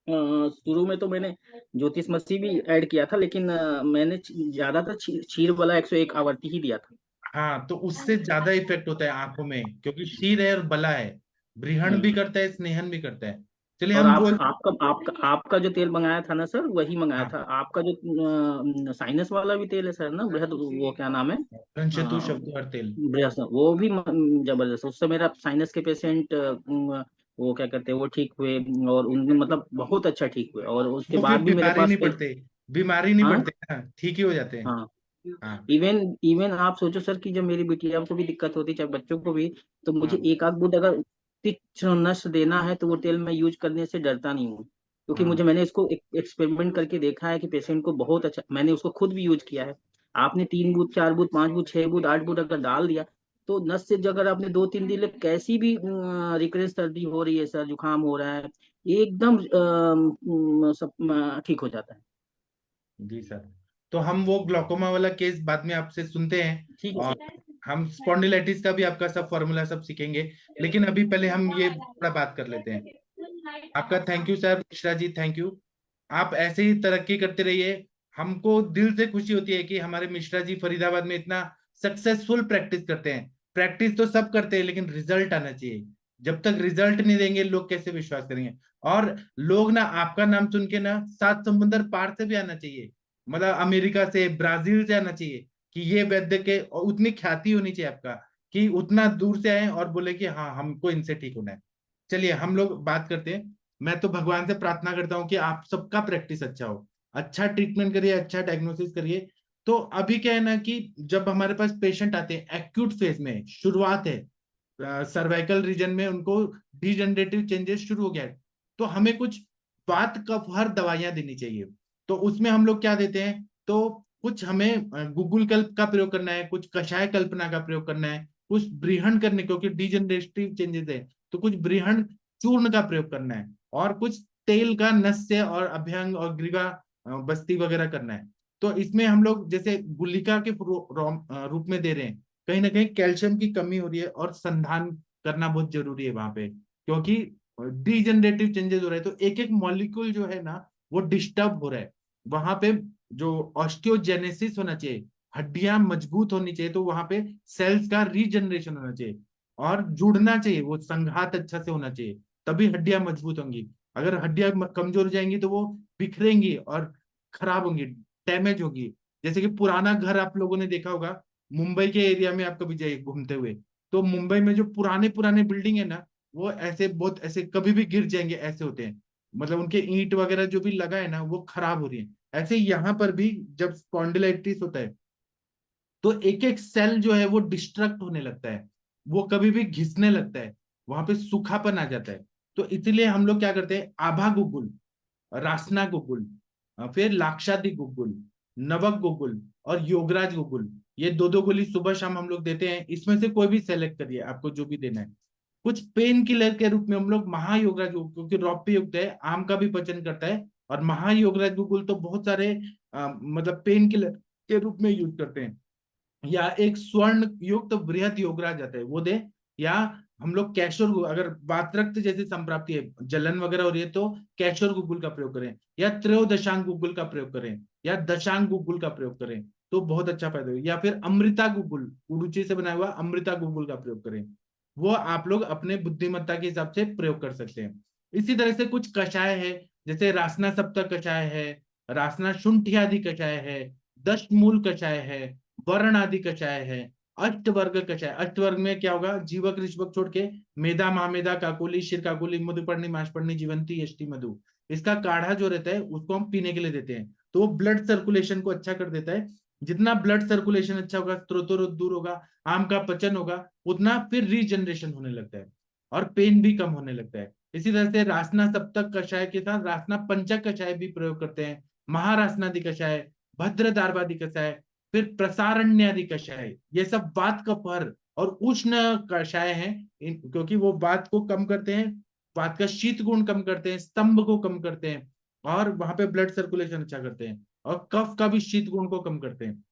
शुरू में तो मैंने ज्योतिष भी ऐड किया था, लेकिन मैंने ज्यादातर क्षीर वाला 101 आवर्ती ही दिया था। हाँ, तो उससे ज्यादा इफेक्ट होता है आंखों में, क्योंकि शीर है और बला है, ब्रीहण भी हम्म। करता है, स्नेहन भी करता है। चलिए और हम वो। आपका जो तेल मंगाया था ना सर, वही मंगाया था। हाँ, आपका जो साइनस वाला भी तेल है सर ना, बृहद, वो क्या नाम है, पंचतु हाँ, शब्द हर तेल। बृहस्पति, वो भी जबरदस्त। उससे मेरा साइनस के पेशेंट वो क्या कहते हैं, वो ठीक हुए, और उनमें मतलब बहुत अच्छा ठीक हुए, और उसके वो फिर बाद भी मेरे बीमारी पास नहीं पड़ते, बीमारी नहीं हाँ, पड़ते ना, ठीक ही हो जाते हैं। हाँ। हाँ। इवन इवन आप सोचो सर कि जब मेरी बिटिया को भी दिक्कत होती, चाहे बच्चों को भी, तो मुझे हाँ। एक आध बूंद अगर तीक्ष्ण नस देना है, तो वो तेल मैं यूज करने से डरता नहीं हूँ, क्योंकि हाँ। मैंने इसको एक्सपेरिमेंट करके देखा है कि पेशेंट को बहुत अच्छा, मैंने उसको खुद भी यूज किया है। आपने 3 बूंद, 4 बूंद, 5 बूंद, 6 बूंद, 8 बूंद अगर डाल दिया, तो नस से अगर आपने 2-3 दिन कैसी भी रिकरेंस सर्दी हो रही है सर, जुकाम हो रहा है, एकदम सब ठीक हो जाता है। जी सर, तो हम वो ग्लूकोमा वाला केस बाद में आपसे सुनते हैं, ठीक है और सर। हम स्पॉन्डिलाइटिस का भी आपका सब फॉर्मूला सब सीखेंगे। लेकिन अभी पहले हम ये थोड़ा बात कर लेते हैं। आपका thank you sir, Mishra ji, thank you. आप ऐसे ही तरक्की करते रहिए। हमको दिल से खुशी होती है कि हमारे मिश्रा जी फरीदाबाद में इतना सक्सेसफुल प्रैक्टिस करते हैं। प्रैक्टिस तो सब करते हैं, लेकिन रिजल्ट आना चाहिए। जब तक रिजल्ट नहीं देंगे, लोग कैसे विश्वास करेंगे। और लोग ना आपका नाम सुन के ना 7 समुंदर पार से भी आना चाहिए, मतलब अमेरिका से, ब्राजील से आना चाहिए, कि ये वैद्य के, और उतनी ख्याति होनी चाहिए आपका, कि उतना दूर से आए और बोले कि हाँ हमको इनसे ठीक होना है। चलिए हम लोग बात करते हैं। मैं तो भगवान से प्रार्थना करता हूँ कि आप सबका प्रैक्टिस अच्छा हो, अच्छा ट्रीटमेंट करिए, अच्छा डायग्नोसिस करिए। तो अभी क्या है ना कि जब हमारे पास पेशेंट आते हैं एक्यूट फेज में, शुरुआत है, सर्वाइकल रीजन में उनको डिजनरेटिव चेंजेस शुरू हो गया है, तो हमें कुछ बात कफ हर दवाइयां देनी चाहिए। तो उसमें हम लोग क्या देते हैं, तो कुछ हमें गूगल कल्प का प्रयोग करना है, कुछ कषाय कल्पना का प्रयोग करना है, कुछ ब्रीहण करने, क्योंकि डिजनरेटिव चेंजेस है, तो कुछ ब्रीहण चूर्ण का प्रयोग करना है, और कुछ तेल का नस्य और अभ्यंग और ग्रीवा बस्ती वगैरह करना है। तो इसमें हम लोग जैसे गुलिका के रूप में दे रहे हैं, कहीं ना कहीं कैल्शियम की कमी हो रही है, और संधान करना बहुत जरूरी है वहां पे, क्योंकि डिजनरेटिव चेंजेस हो रहे हैं, तो एक एक मॉलिक्यूल जो है ना वो डिस्टर्ब हो रहा है वहां पे। जो ऑस्टियोजेनेसिस होना चाहिए, हड्डियां मजबूत होनी चाहिए, तो वहां पे सेल्स का रीजनरेशन होना चाहिए, और जुड़ना चाहिए, वो संघात अच्छा से होना चाहिए, तभी हड्डियां मजबूत होंगी। अगर हड्डियां कमजोर हो जाएंगी तो वो बिखरेंगी और खराब होंगी, डैमेज होगी। जैसे कि पुराना घर आप लोगों ने देखा होगा, मुंबई के एरिया में आप कभी जाइए घूमते हुए, तो मुंबई में जो पुराने पुराने बिल्डिंग है ना, वो ऐसे बहुत ऐसे कभी भी गिर जाएंगे ऐसे होते हैं, मतलब उनके ईंट वगैरह जो भी लगा है ना वो खराब हो रही है। ऐसे यहाँ पर भी जब स्पॉन्डिलाइटिस होता है, तो एक एक सेल जो है वो डिस्ट्रक्ट होने लगता है, वो कभी भी घिसने लगता है, वहां पे सूखापन आ जाता है। तो इसीलिए हम लोग क्या करते हैं, आभा गुगुल, रासना गुगुल, फिर लाक्षादी गुगुल, नवक गुगुल और योगराज गुगुल, ये दो दो गोली सुबह शाम हम लोग देते हैं। इसमें से कोई भी सेलेक्ट करिए आपको जो भी देना है। कुछ पेन किलर के रूप में हम लोग महायोगराज, क्योंकि रौप्य युक्त है, आम का भी पचन करता है, और महायोगराज गुगुल तो बहुत सारे मतलब पेन किलर के रूप में यूज करते हैं। या एक स्वर्ण युक्त बृहद योगराज आता है वो दे। या हम लोग कैशोर अगर वातरक्त जैसी संप्राप्ति है, जलन वगैरह हो रही है, तो कैशोर गुगुल का प्रयोग करें, या त्रयोदशांग गुगुल का प्रयोग करें, या दशांग गुगुल का प्रयोग करें, तो बहुत अच्छा फायदा होगा। या फिर अमृता गुगुल, उड़ूची से बनाया हुआ अमृता गुगुल का प्रयोग करें। वो आप लोग अपने बुद्धिमत्ता के हिसाब से प्रयोग कर सकते हैं। इसी तरह से कुछ कषाय है, जैसे रासना सप्त कषाय है, रासना शुंठी आदि कषाय है, दशमूल कषाय है, वर्ण आदि कषाय है, अष्टवर्ग कषाय। अष्टवर्ग में क्या होगा, जीवक ऋषभक छोड़ के मेधा, महामेधा, काकोली, शिर काकोली, मधुपर्णी, माशपर्णी, जीवंती, यष्टि, मधु, इसका काढ़ा जो रहता है उसको हम पीने के लिए देते हैं। तो वो ब्लड सर्कुलेशन को अच्छा कर देता है। जितना ब्लड सर्कुलेशन अच्छा होगा, स्त्रोतोरोध दूर होगा, आम का पचन होगा, उतना फिर रीजनरेशन होने लगता है और पेन भी कम होने लगता है। इसी तरह से रासना सप्तक कषाय के साथ रासना पंचक कषाय भी प्रयोग करते हैं, महारासनादि कषाय, भद्रदार्वादि कषाय, फिर प्रसारण्यादि कषाय। ये सब वात कफहर और उष्ण कषाय हैं, क्योंकि वो वात को कम करते हैं, वात का शीत गुण कम करते हैं, स्तंभ को कम करते हैं, और वहां पे ब्लड सर्कुलेशन अच्छा करते हैं, और कफ का भी शीत गुण को कम करते हैं।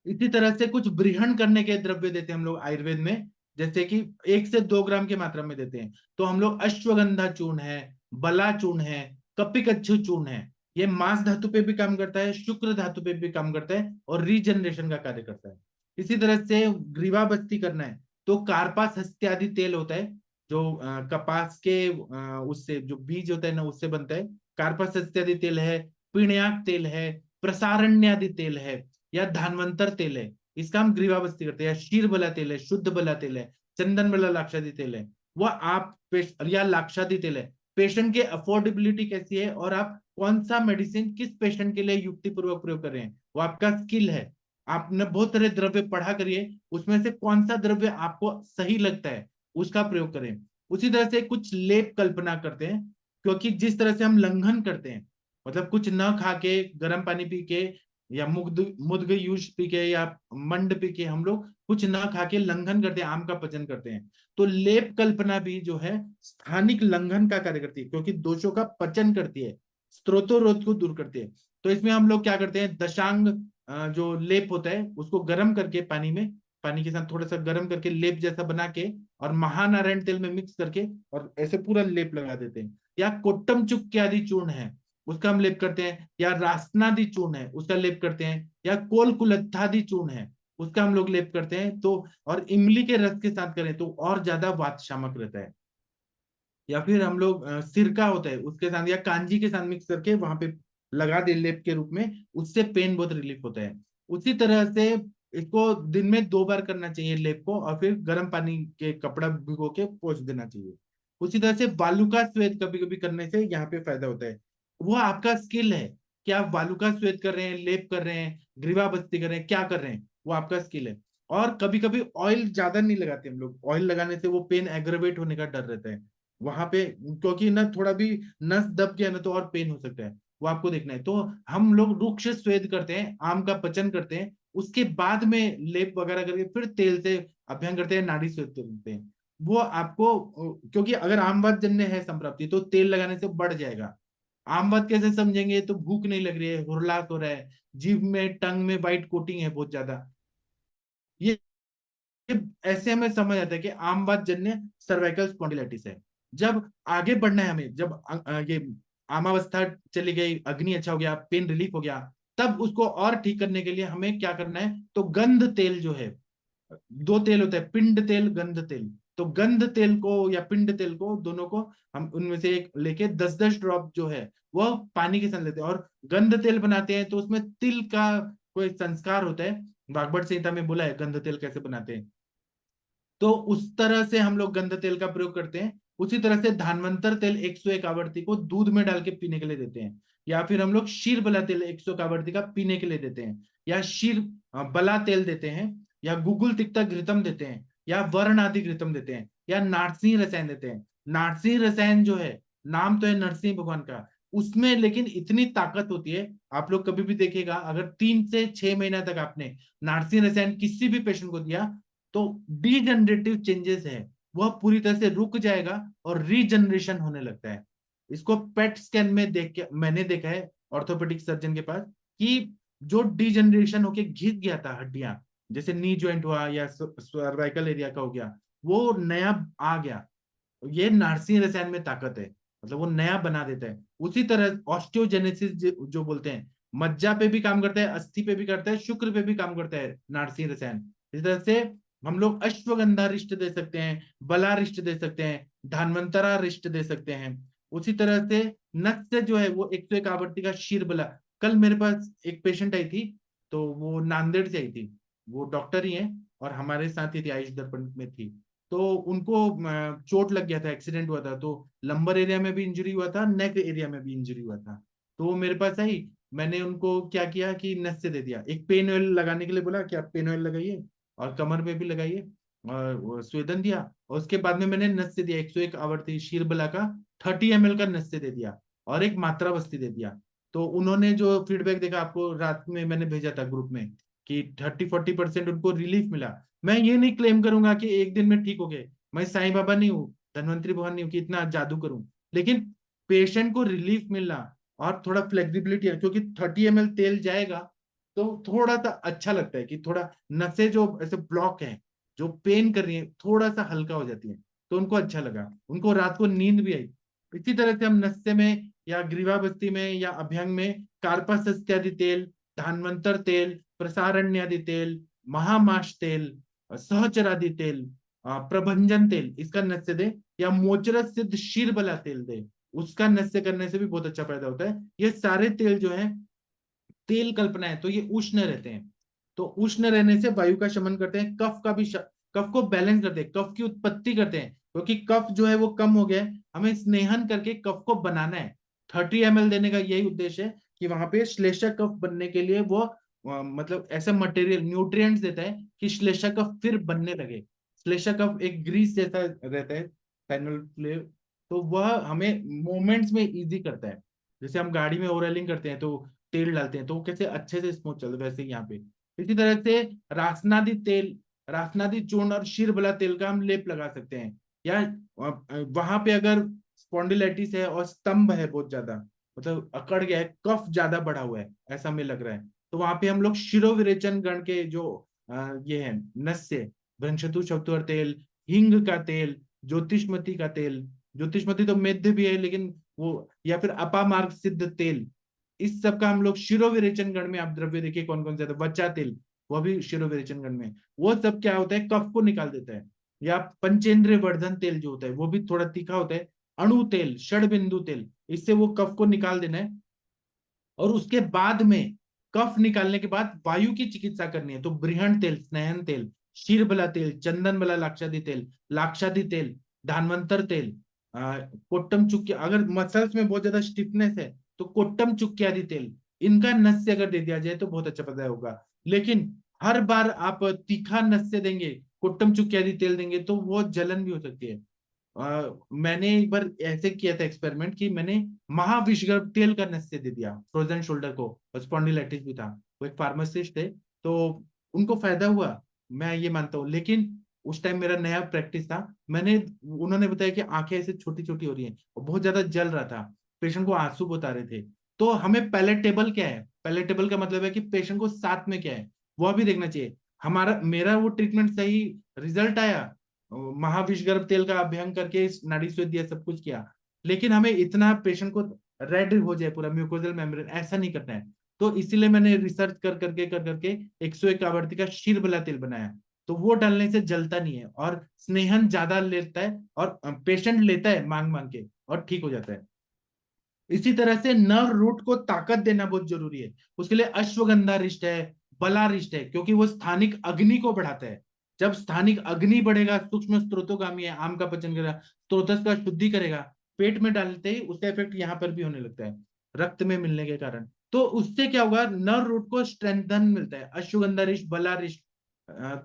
इसी तरह से कुछ ब्रीहण करने के द्रव्य देते हैं हम लोग आयुर्वेद में, जैसे कि 1 से 2 ग्राम की मात्रा में देते हैं। तो हम लोग अश्वगंधा चूर्ण है, बला चूर्ण है, कपिकच्छु चूर्ण है, ये मांस धातु पे भी काम करता है, शुक्र धातु पे भी काम करता है, और रीजनरेशन का कार्य करता है। इसी तरह से ग्रीवा बस्ती करना है तो कार्पास हस्त्यादि तेल होता है, जो कपास के उससे जो बीज होता है ना, उससे बनता है। कार्पास हस्त्यादि तेल है, पिण्याक तेल है, प्रसारण्यादि तेल है, या धानवंतर तेल है, इसका हम ग्रीवाबस्ती करते हैं। या शीर बला तेल है, शुद्ध बला तेल है, चंदन बला लाक्षादी तेल है, वह आप या लाक्षादी तेल है। पेशेंट के अफोर्डेबिलिटी कैसी है और आप कौन सा मेडिसिन किस पेशेंट के लिए युक्तिपूर्वक प्रयोग कर रहे हैं, वो आपका स्किल है। आपने बहुत सारे द्रव्य पढ़ा करिए, उसमें से कौन सा द्रव्य आपको सही लगता है उसका प्रयोग करें। उसी तरह से कुछ लेप कल्पना करते हैं, क्योंकि जिस तरह से हम लंघन करते हैं, मतलब कुछ न खा के, गर्म पानी पी के, या मुद्ग यूज पी के, या मंड पी के हम लोग कुछ ना खा के लंघन करते हैं, आम का पचन करते हैं। तो लेप कल्पना भी जो है स्थानिक लंघन का कार्य करती है, क्योंकि दोषों का पचन करती है, स्त्रोतोरोध को दूर करती है। तो इसमें हम लोग क्या करते हैं, दशांग जो लेप होता है उसको गर्म करके पानी में, पानी के साथ थोड़ा सा गर्म करके लेप जैसा बना के, और महानारायण तेल में मिक्स करके, और ऐसे पूरा लेप लगा देते हैं। या कोट्टम चुक्की आदि चूर्ण है, उसका हम लेप करते हैं। या रासनादि चूर्ण है, उसका लेप करते हैं। या कोल कुलत्थादि चूर्ण है, उसका हम लोग लेप करते हैं। तो और इमली के रस के साथ करें तो और ज्यादा वात शामक रहता है। या फिर हम लोग सिरका होता है उसके साथ, या कांजी के साथ मिक्स करके वहां पे लगा दे लेप के रूप में, उससे पेन बहुत रिलीफ होता है। उसी तरह से इसको दिन में 2 बार करना चाहिए लेप को, और फिर गर्म पानी के कपड़ा भिगो के पोंछ देना चाहिए। उसी तरह से बालू का स्वेद कभी कभी करने से यहाँ पे फायदा होता है। वो आपका स्किल है कि आप बालू का स्वेद कर रहे हैं, लेप कर रहे हैं, ग्रीवा बस्ती कर रहे हैं, क्या कर रहे हैं, वो आपका स्किल है। और कभी कभी ऑयल ज्यादा नहीं लगाते हम लोग, ऑयल लगाने से वो पेन एग्रेवेट होने का डर रहता है वहां पे, क्योंकि ना थोड़ा भी नस दब गया ना तो और पेन हो सकता है, वो आपको देखना है। तो हम लोग रुक्ष स्वेद करते हैं, आम का पचन करते हैं, उसके बाद में लेप वगैरह करके फिर तेल से अभ्यंग करते हैं, नाड़ी स्वेद करते हैं। वो आपको, क्योंकि अगर आमवात जन्य है संप्राप्ति तो तेल लगाने से बढ़ जाएगा। आमवात कैसे समझेंगे, तो भूख नहीं लग रही है, हुरलास हो रहा है, जीभ में, टंग में वाइट कोटिंग है बहुत ज्यादा, ये ऐसे हमें समझ आता है कि आमवात जन्य सर्वाइकल स्पॉन्डिलाइटिस है। जब आगे बढ़ना है हमें, जब ये आमावस्था चली गई, अग्नि अच्छा हो गया, पेन रिलीफ हो गया, तब उसको और ठीक करने के लिए हमें क्या करना है, तो गंध तेल जो है, 2 तेल होता है, पिंड तेल, गंध तेल। तो गंध तेल को या पिंड तेल को, दोनों को हम उनमें से एक लेके 10-10 ड्रॉप जो है वह पानी के साथ लेते हैं, और गंध तेल बनाते हैं तो उसमें तिल का कोई संस्कार होता है। भागवत संहिता में बोला है गंध तेल कैसे बनाते हैं, तो उस तरह से हम लोग गंध तेल का प्रयोग करते हैं। उसी तरह से धानवंतर तेल 101 आवर्ती को दूध में डाल के पीने के लिए देते हैं। या फिर हम लोग शीर बला तेल 101 आवर्ती का पीने के लिए देते हैं, या शीर बला तेल देते हैं, या गुगुल तिक्ता घृतम देते हैं, या वर्ण आदि घृतम देते हैं, या नारसिंह रसायन देते हैं। नारसिंह रसायन जो है, नाम तो है नरसिंह भगवान का, उसमें लेकिन इतनी ताकत होती है, आप लोग कभी भी देखिएगा, अगर 3 से 6 महीना तक आपने नारसिंह रसायन किसी भी पेशेंट को दिया, तो डीजनरेटिव चेंजेस है वह पूरी तरह से रुक जाएगा और रीजनरेशन होने लगता है। इसको पेट स्कैन में देख के मैंने देखा है ऑर्थोपेडिक सर्जन के पास कि जो डिजनरेशन होके घिस गया था हड्डियां, जैसे नी ज्वाइंट हुआ या सर्वाइकल एरिया का हो गया, वो नया आ गया। ये नार्सिंग रसायन में ताकत है, मतलब वो नया बना देता है। उसी तरह ऑस्टियोजेनेसिस जो बोलते हैं, मज्जा पे भी काम करता है, अस्थि पे भी करता है, शुक्र पे भी काम करता है नार्सिंग रसायन। इस तरह से हम लोग अश्वगंधा रिष्ट दे सकते हैं, बला रिष्ट दे सकते हैं, धानवंतरा रिष्ट दे सकते हैं। उसी तरह से नत्स्य जो है वो 101 आवृत्ति का शीर बला। कल मेरे पास एक पेशेंट आई थी, तो वो नांदेड़ से आई थी, वो डॉक्टर ही है और हमारे साथ ही थी, आयुष दर्पण में थी। तो उनको चोट लग गया था, एक्सीडेंट हुआ था, तो लंबर एरिया में भी इंजरी हुआ था, नेक एरिया में भी इंजरी हुआ था। तो वो मेरे पास आई, मैंने उनको क्या किया कि नस से दे दिया, एक पेन ऑयल लगाने के लिए बोला कि आप पेन ऑयल लगाइए और कमर में भी लगाइए, और स्वेदन दिया। और उसके बाद में मैंने नस से दिया 101 आवर्ती शीरबला का 30 ml का नस से दे दिया और एक मात्रा बस्ती दे दिया। तो उन्होंने जो फीडबैक देखा, आपको रात में मैंने भेजा था ग्रुप में, कि 30-40% उनको रिलीफ मिला। मैं ये नहीं क्लेम करूंगा कि एक दिन में ठीक हो गए, मैं साईं बाबा नहीं हूँ, धन्वंतरी भगवान नहीं हूँ कि इतना जादू करूं, लेकिन पेशेंट को रिलीफ मिलना और थोड़ा फ्लेक्सिबिलिटी है, क्योंकि 30 ml तेल जाएगा तो थोड़ा सा अच्छा लगता है कि थोड़ा नसें जो ऐसे ब्लॉक है, जो पेन कर रही है, थोड़ा सा हल्का हो जाती है। तो उनको अच्छा लगा, उनको रात को नींद भी आई। इसी तरह से हम नस्से में या ग्रीवाबस्ती में या अभ्यंग में कार्पासस्त्यादि तेल, धानवंतर तेल, प्रसारण्यादि तेल, महामाश तेल, सहचरादि तेल, प्रभंजन तेल, इसका नस्य दे, या मोचरस सिद्ध शीरबला तेल दे, उसका नस्य करने से भी बहुत अच्छा फायदा होता है। ये सारे तेल जो है तेल कल्पना है, तो ये उष्ण रहते हैं। तो उष्ण रहने से वायु का शमन करते हैं, कफ का भी कफ को बैलेंस करते हैं, कफ की उत्पत्ति करते हैं, क्योंकि कफ जो है वो कम हो गया है, हमें स्नेहन करके कफ को बनाना है। 30 ml देने का यही उद्देश्य है कि वहां पे श्लेषक कफ बनने के लिए वो मतलब ऐसा मटेरियल न्यूट्रिएंट्स देता है कि श्लेषक कफ फिर बनने लगे। श्लेषक कफ एक ग्रीस जैसा रहता है, पैनल फ्लेव, तो वह हमें मोमेंट्स में इजी करता है। जैसे हम गाड़ी में ओवरऑलिंग करते हैं तो तेल डालते हैं तो वो कैसे अच्छे से स्मूथ चलता है, वैसे ही यहाँ पे। इसी तरह से रासनादी तेल, रासनादी चूर्ण और शीरबला तेल का हम लेप लगा सकते हैं। या वहां पे अगर स्पॉन्डिलाइटिस है और स्तंभ है बहुत ज्यादा, मतलब अकड़ गया है, कफ ज्यादा बढ़ा हुआ है ऐसा हमें लग रहा है, तो वहां पे हम लोग शिरोविरेचन गण के जो ये है नस्य, भ्रंशतु शब्दवर तेल, हिंग का तेल, ज्योतिषमती का तेल, ज्योतिषमती तो मेद्य भी है लेकिन वो, या फिर अपामार्ग सिद्ध तेल, इस सब का हम लोग शिरोविरेचन गण में, आप द्रव्य देखिए कौन कौन से आते हैं, वच्चा तेल, वह भी शिरोविरेचन गण में। वो सब क्या होता है, कफ को निकाल देता है। या पंचेंद्रिय वर्धन तेल जो होता है वो भी थोड़ा तीखा होता है, अणु तेल, षड बिंदु तेल, इससे वो कफ को निकाल देना है। और उसके बाद में कफ निकालने के बाद वायु की चिकित्सा करनी है, तो बृहण तेल, स्नेहन तेल, शीरबला तेल, चंदन बला लाक्षादि तेल, धानवंतर तेल, कोट्टम चुक्की, अगर मसल्स में बहुत ज्यादा स्टिफनेस है तो कोट्टम चुक्की आदि तेल, इनका नस्य अगर दे दिया जाए तो बहुत अच्छा फायदा होगा। लेकिन हर बार आप तीखा नस्य देंगे, कोट्टम चुक्की आदि तेल देंगे तो वो जलन भी हो सकती है। मैंने एक बार ऐसे किया था एक्सपेरिमेंट कि मैंने महाविषगर्भ तेल का नस्य दे दिया फ्रोजन शोल्डर को, स्पॉन्डिलाइटिस भी था, वो एक फार्मासिस्ट थे, तो उनको फायदा हुआ, मैं ये मानता हूँ। लेकिन उस टाइम मेरा नया प्रैक्टिस था, मैंने, उन्होंने बताया कि आंखें ऐसे छोटी छोटी हो रही हैं और बहुत ज्यादा जल रहा था, पेशेंट को आंसू बता रहे थे। तो हमें पैलेटेबल क्या है, पैलेटेबल का मतलब है कि पेशेंट को साथ में क्या है वह भी देखना चाहिए। हमारा मेरा वो ट्रीटमेंट सही रिजल्ट आया, महाविषगर्भ तेल का अभ्यंग करके नाड़ी स्वेद दिया, सब कुछ किया, लेकिन हमें इतना पेशेंट को रेड हो जाए पूरा म्यूकोजल मेम्ब्रेन, ऐसा नहीं करना है। तो इसीलिए मैंने रिसर्च कर करके 101 आवर्ती का शीरबला तेल बनाया, तो वो डालने से जलता नहीं है और स्नेहन ज्यादा लेता है, और पेशेंट लेता है मांग मांग के और ठीक हो जाता है। इसी तरह से नर्व रूट को ताकत देना बहुत जरूरी है, उसके लिए अश्वगंधा रिष्ट है, बला रिष्ट है, क्योंकि वो स्थानिक अग्नि को बढ़ाता है। जब स्थानिक अग्नि बढ़ेगा, सूक्ष्म स्त्रोतोगामी है, आम का पचन करेगा, स्त्रोतस का शुद्धि करेगा, पेट में डालते ही उसका इफेक्ट यहाँ पर भी होने लगता है रक्त में मिलने के कारण। तो उससे क्या होगा, नर्व रूट को स्ट्रेंथन मिलता है, अश्वगंधा रिष्ट, बला रिष्ट।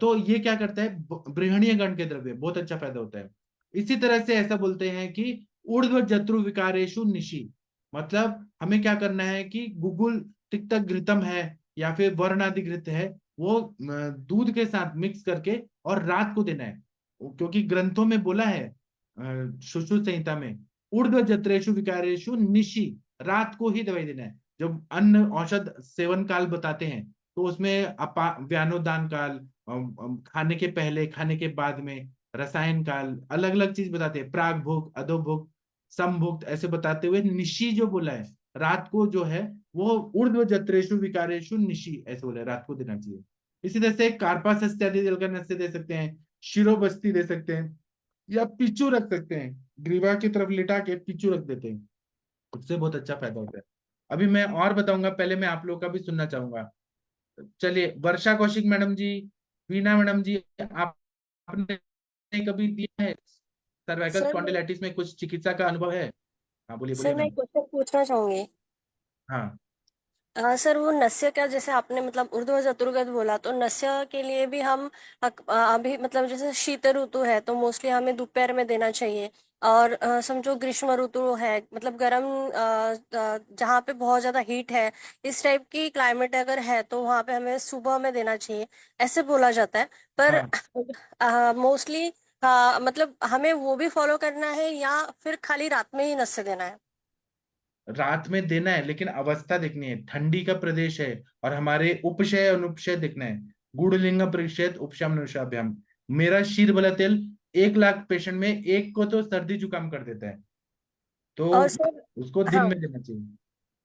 तो ये क्या करता है, बृहणीय गण के द्रव्य, बहुत अच्छा फायदा होता है। इसी तरह से ऐसा बोलते हैं कि ऊर्ध्व जत्रु विकारेशु निशि, मतलब हमें क्या करना है कि गुगुल तिक्त घृतम है या फिर वर्णादि घृत है, वो दूध के साथ मिक्स करके और रात को देना है, क्योंकि ग्रंथों में बोला है सुश्रुत संहिता में ऊर्ध्व जत्रेषु विकारेषु निशि, रात को ही दवाई देना है। जब अन्न औषध सेवन काल बताते हैं तो उसमें व्यानोदान काल, खाने के पहले, खाने के बाद में, रसायन काल, अलग अलग चीज बताते हैं, प्राग भुक्त, अधोभुक्त, समभुक्त, ऐसे बताते हुए निशी जो बोला है, रात को जो है वो ऊर्ध्व जत्रेषु विकारेषु निशी ऐसे बोला है, रात को देना चाहिए। इसी तरह से कार्पास इत्यादि जल का नस्य दे सकते हैं, शिरोबस्ती दे सकते हैं, या पिचू रख सकते हैं, ग्रीवा की तरफ लिटा के पिचू रख देते हैं, उससे बहुत अच्छा फायदा होता है। अभी मैं और बताऊंगा, पहले मैं आप लोग का भी सुनना चाहूंगा। चलिए, वर्षा कौशिक मैडम जी, वीणा मैडम जी, आपने कभी दिया है सर्वाइकल सर स्पॉन्डिलाइटिस में कुछ चिकित्सा का अनुभव है? हाँ, बोलिए बोलिए सर मैं मैम। एक क्वेश्चन पूछना चाहूंगी। हाँ सर वो नस्य का, जैसे आपने मतलब ऊर्ध्व चतुर्गत बोला, तो नस्य के लिए भी हम अभी मतलब जैसे शीत ऋतु है तो मोस्टली हमें दोपहर में देना चाहिए। और समझो ग्रीष्म ऋतु है, मतलब गर्म, जहाँ पे बहुत ज्यादा हीट है, इस टाइप की क्लाइमेट अगर है तो वहाँ पे हमें सुबह में देना चाहिए, ऐसे बोला जाता है। पर हाँ, मोस्टली मतलब हमें वो भी फॉलो करना है या फिर खाली रात में ही नस्य देना है? रात में देना है, लेकिन अवस्था देखनी है, ठंडी का प्रदेश है और हमारे उपशय अनुपशय देखना है। गुड़लिंग परिषद उपशम अनुशाभ्याम, मेरा शीर बला तेल 1 लाख पेशेंट में एक को तो सर्दी जुकाम कर देता है, तो और सर, उसको दिन हाँ में देना चाहिए।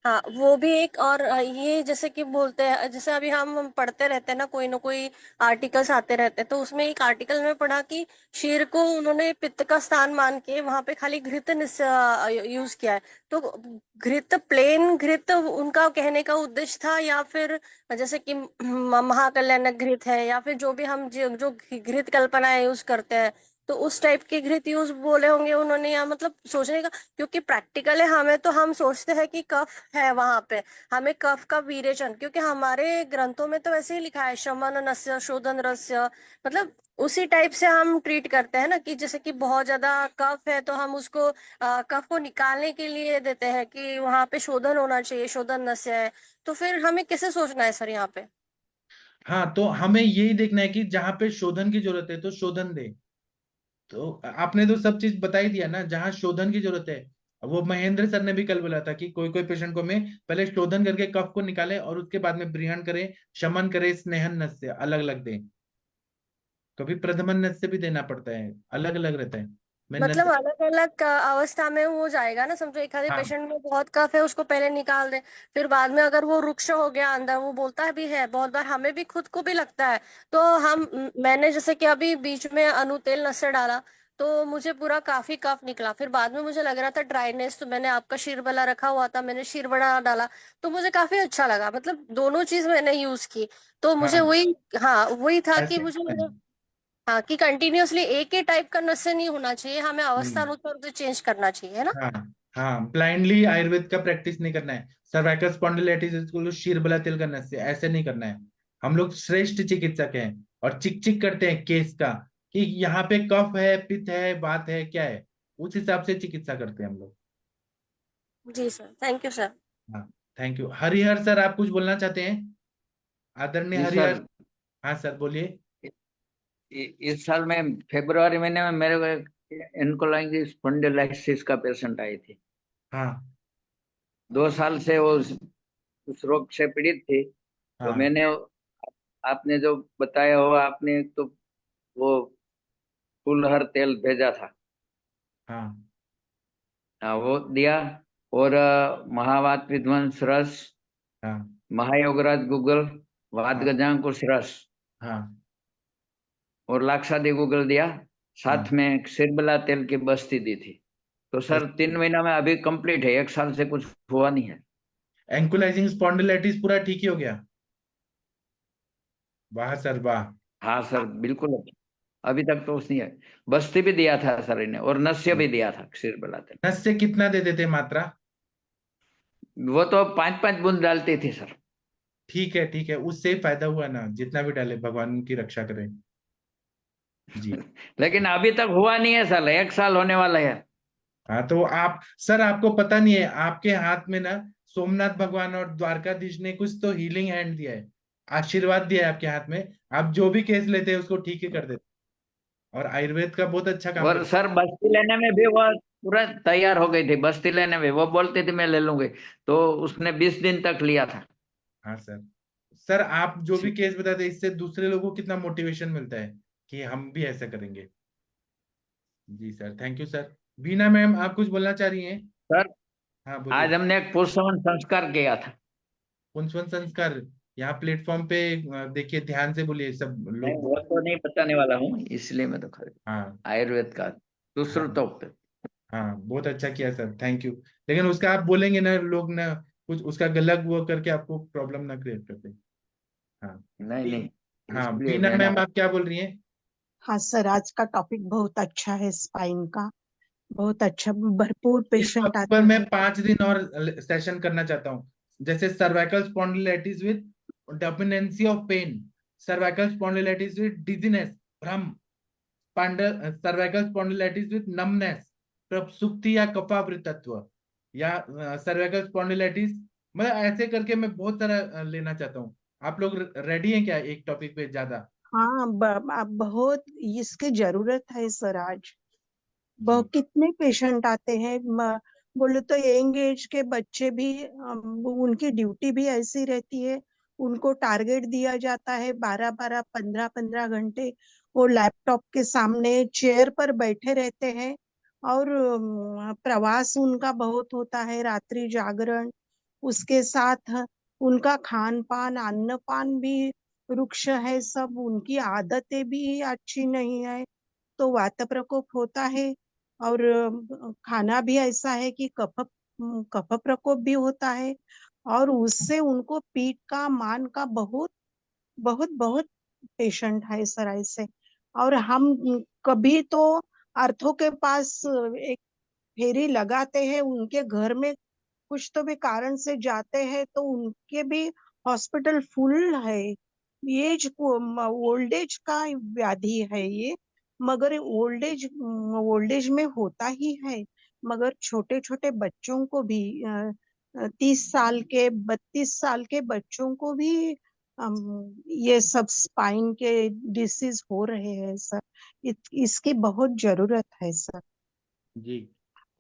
हाँ, वो भी एक। और ये जैसे कि बोलते हैं, जैसे अभी हम पढ़ते रहते हैं ना कोई आर्टिकल्स आते रहते हैं, तो उसमें एक आर्टिकल में पढ़ा कि शेर को उन्होंने पित्त का स्थान मान के वहां पे खाली घृत यूज किया है। तो घृत, प्लेन घृत उनका कहने का उद्देश्य था, या फिर जैसे कि महाकल्याणक घृत है, या फिर जो भी हम जो घृत कल्पनाएं यूज करते हैं, तो उस टाइप के घृत यूज बोले होंगे उन्होंने, या मतलब सोचने का। क्योंकि प्रैक्टिकल है, हमें तो हम सोचते हैं कि कफ है वहां पे, हमें कफ का विरेचन, क्योंकि हमारे ग्रंथों में तो वैसे ही लिखा है शमन नस्य शोधन रस्य, मतलब उसी टाइप से हम ट्रीट करते हैं ना, कि जैसे कि बहुत ज्यादा कफ है तो हम उसको कफ को निकालने के लिए देते हैं कि वहां पे शोधन होना चाहिए, शोधन नस्य है। तो फिर हमें कैसे सोचना है सर यहाँ पे? हाँ, तो हमें यही देखना है कि जहां पे शोधन की जरूरत है तो शोधन दे। तो आपने तो सब चीज बता ही दिया ना, जहां शोधन की जरूरत है। वो महेंद्र सर ने भी कल बोला था कि कोई कोई पेशेंट को में पहले शोधन करके कफ को निकाले और उसके बाद में ब्रिहण करे, शमन करे, स्नेहन नस से अलग अलग दे। कभी प्रधमन नस से भी देना पड़ता है, अलग अलग रहता है। मैं नस, मतलब अलग अलग अवस्था में हो जाएगा ना, समझो एक आधे हाँ पेशेंट में बहुत कफ है, उसको पहले निकाल दे, फिर बाद में अगर वो रुक्ष हो गया अंदर, वो बोलता भी है बहुत बार, हमें भी खुद को भी लगता है। तो मैंने जैसे कि अभी बीच में अणुतेल नस्य डाला, तो मुझे पूरा काफी कफ निकला, फिर बाद में मुझे लग रहा था ड्राइनेस, तो मैंने आपका शीरबला रखा हुआ था, मैंने शीरबला डाला, तो मुझे काफी अच्छा लगा, मतलब दोनों चीज मैंने यूज की। तो मुझे हाँ, वही, हाँ वही था कि ऐसे मुझे होता है। हाँ, कि कंटिन्यूअसली एक ही टाइप का नस्य नहीं होना चाहिए, हमें अवस्था हम्म, अनुसार उसे चेंज करना चाहिए, है ना? हाँ हाँ, ब्लाइंडली आयुर्वेद का प्रैक्टिस नहीं करना है। सर्वाइकल स्पॉन्डिलाइटिस इसको शीरबला तिल करने से ऐसे नहीं करना है। हम लोग श्रेष्ठ चिकित्सक हैं और चिक चिक करते हैं केस का, कि यहाँ पे कफ है, पित्त है, बात है, क्या है, उस हिसाब से चिकित्सा करते हैं हम लोग। जी सर, थैंक यू सर। हाँ, थैंक यू। हरिहर सर, आप कुछ बोलना चाहते हैं? आदरणीय जी हरिहर। सर। हाँ सर, बोलिए। इस साल में फरवरी महीने में मेरे को एक एनकोलाइटिस स्पॉन्डिलाइटिस का पेशेंट आई थी। हाँ 2 साल से वो उस रोग से पीड़ित थी। तो हाँ मैंने आपने जो बताया हो, आपने तो वो कुल्हड़ तेल भेजा था। हाँ हाँ, वो दिया। और महावात विध्वंस रस, हाँ महायोगराज गूगल, वात हाँ गजांकुश रस हाँ और लाक्षादी गूगल दिया। हाँ। साथ में सिरबला तेल की बस्ती दी थी। तो सर 3 महीना में अभी कंप्लीट है, 1 साल से कुछ हुआ नहीं है। एंकुलाइजिंग स्पॉन्डिलाइटिस पूरा ठीक ही हो गया? वाह सर वाह। हाँ सर बिल्कुल। अभी तक तो उसने बस्ती भी दिया था सर इन्हें, और नस्य भी दिया था सिरबला तेल। नस से कितना दे देते मात्रा? वो तो 5-5 बूंद डालती थी सर। ठीक है ठीक है, उससे ही फायदा हुआ ना, जितना भी डाले, भगवान की रक्षा करें। जी। लेकिन अभी तक हुआ नहीं है सर, 1 साल होने वाला है। हाँ, तो आप सर, आपको पता नहीं है, आपके हाथ में ना सोमनाथ भगवान और द्वारकाधीश ने कुछ तो हीलिंग हैंड दिया है, आशीर्वाद दिया है आपके हाथ में। आप जो भी केस लेते हैं उसको ठीक ही कर देते हैं, और आयुर्वेद का बहुत अच्छा काम और करते सर बस्ती लेने में भी वो पूरा तैयार हो गई थी बस्ती लेने में, वो बोलती थी मैं ले लूंगी, तो उसने 20 दिन तक लिया था। हाँ सर। सर आप जो भी केस बताते हैं इससे दूसरे लोगों को कितना मोटिवेशन मिलता है कि हम भी ऐसा करेंगे। जी sir, thank you sir. Beena ma'am आप कुछ बोलना चाह रही हैं? सर हाँ आज बोलिए। हमने एक पुष्पवन संस्कार किया था। पुंसवन संस्कार, यहाँ प्लेटफॉर्म पे देखिए, ध्यान से बोलिए, सब नहीं लोग। वो तो नहीं बताने वाला हूँ, इसलिए मैं तो खाली हाँ आयुर्वेद का हाँ सुश्रुतोक्त। हाँ, बहुत अच्छा किया सर, थैंक यू। लेकिन उसका आप बोलेंगे ना, लोग ना कुछ उसका गलत वो करके आपको प्रॉब्लम ना क्रिएट करते। हाँ। नहीं नहीं, हाँ, इसलिए बीना लेना मैम पड़ा। आप क्या बोल रही हैं? हाँ सर, आज का टॉपिक बहुत अच्छा है, स्पाइन का। बहुत अच्छा, भरपूर इस पेशेंट टॉपिक पर आते मैं हैं। 5 दिन और सेशन करना चाहता हूँ। जैसे cervical spondylitis with dominancy of pain, cervical spondylitis with dizziness, भ्रम, सर्वाइकल स्पॉन्डिलाइटिस विद नमनेस, प्रसुप्ति या कफावृतत्व, या सर्वाइकल स्पॉन्डिलाइटिस, मतलब ऐसे करके मैं बहुत सारा लेना चाहता हूँ। आप लोग रेडी हैं क्या एक टॉपिक पे ज्यादा? हाँ, बहुत इसकी जरूरत है सर आज। जी कितने पेशेंट आते हैं, बोले तो यंग एज के बच्चे भी, उनकी ड्यूटी भी ऐसी रहती है। उनको टारगेट दिया जाता है 12-12, 15-15 घंटे वो लैपटॉप के सामने चेयर पर बैठे रहते हैं। और प्रवास उनका बहुत होता है, रात्रि जागरण। उसके साथ उनका खान पान, अन्न पान भी रुक्ष है, सब उनकी आदतें भी अच्छी नहीं है। तो वात प्रकोप होता है। और खाना भी ऐसा है कि कफ प्रकोप भी होता है। और उससे उनको पीठ का, मान का बहुत बहुत बहुत पेशेंट है सर ऐसे। और हम कभी तो आर्थो के पास एक फेरी लगाते हैं, उनके घर में कुछ तो भी कारण से जाते हैं तो उनके भी हॉस्पिटल फुल है। एज ओल्ड एज का व्याधि है ये। मगर ओल्ड एज में होता ही है। मगर छोटे छोटे बच्चों को भी 30 साल के, 32 साल के बच्चों को भी ये सब स्पाइन के डिसीज हो रहे हैं सर। इसकी बहुत जरूरत है सर। जी।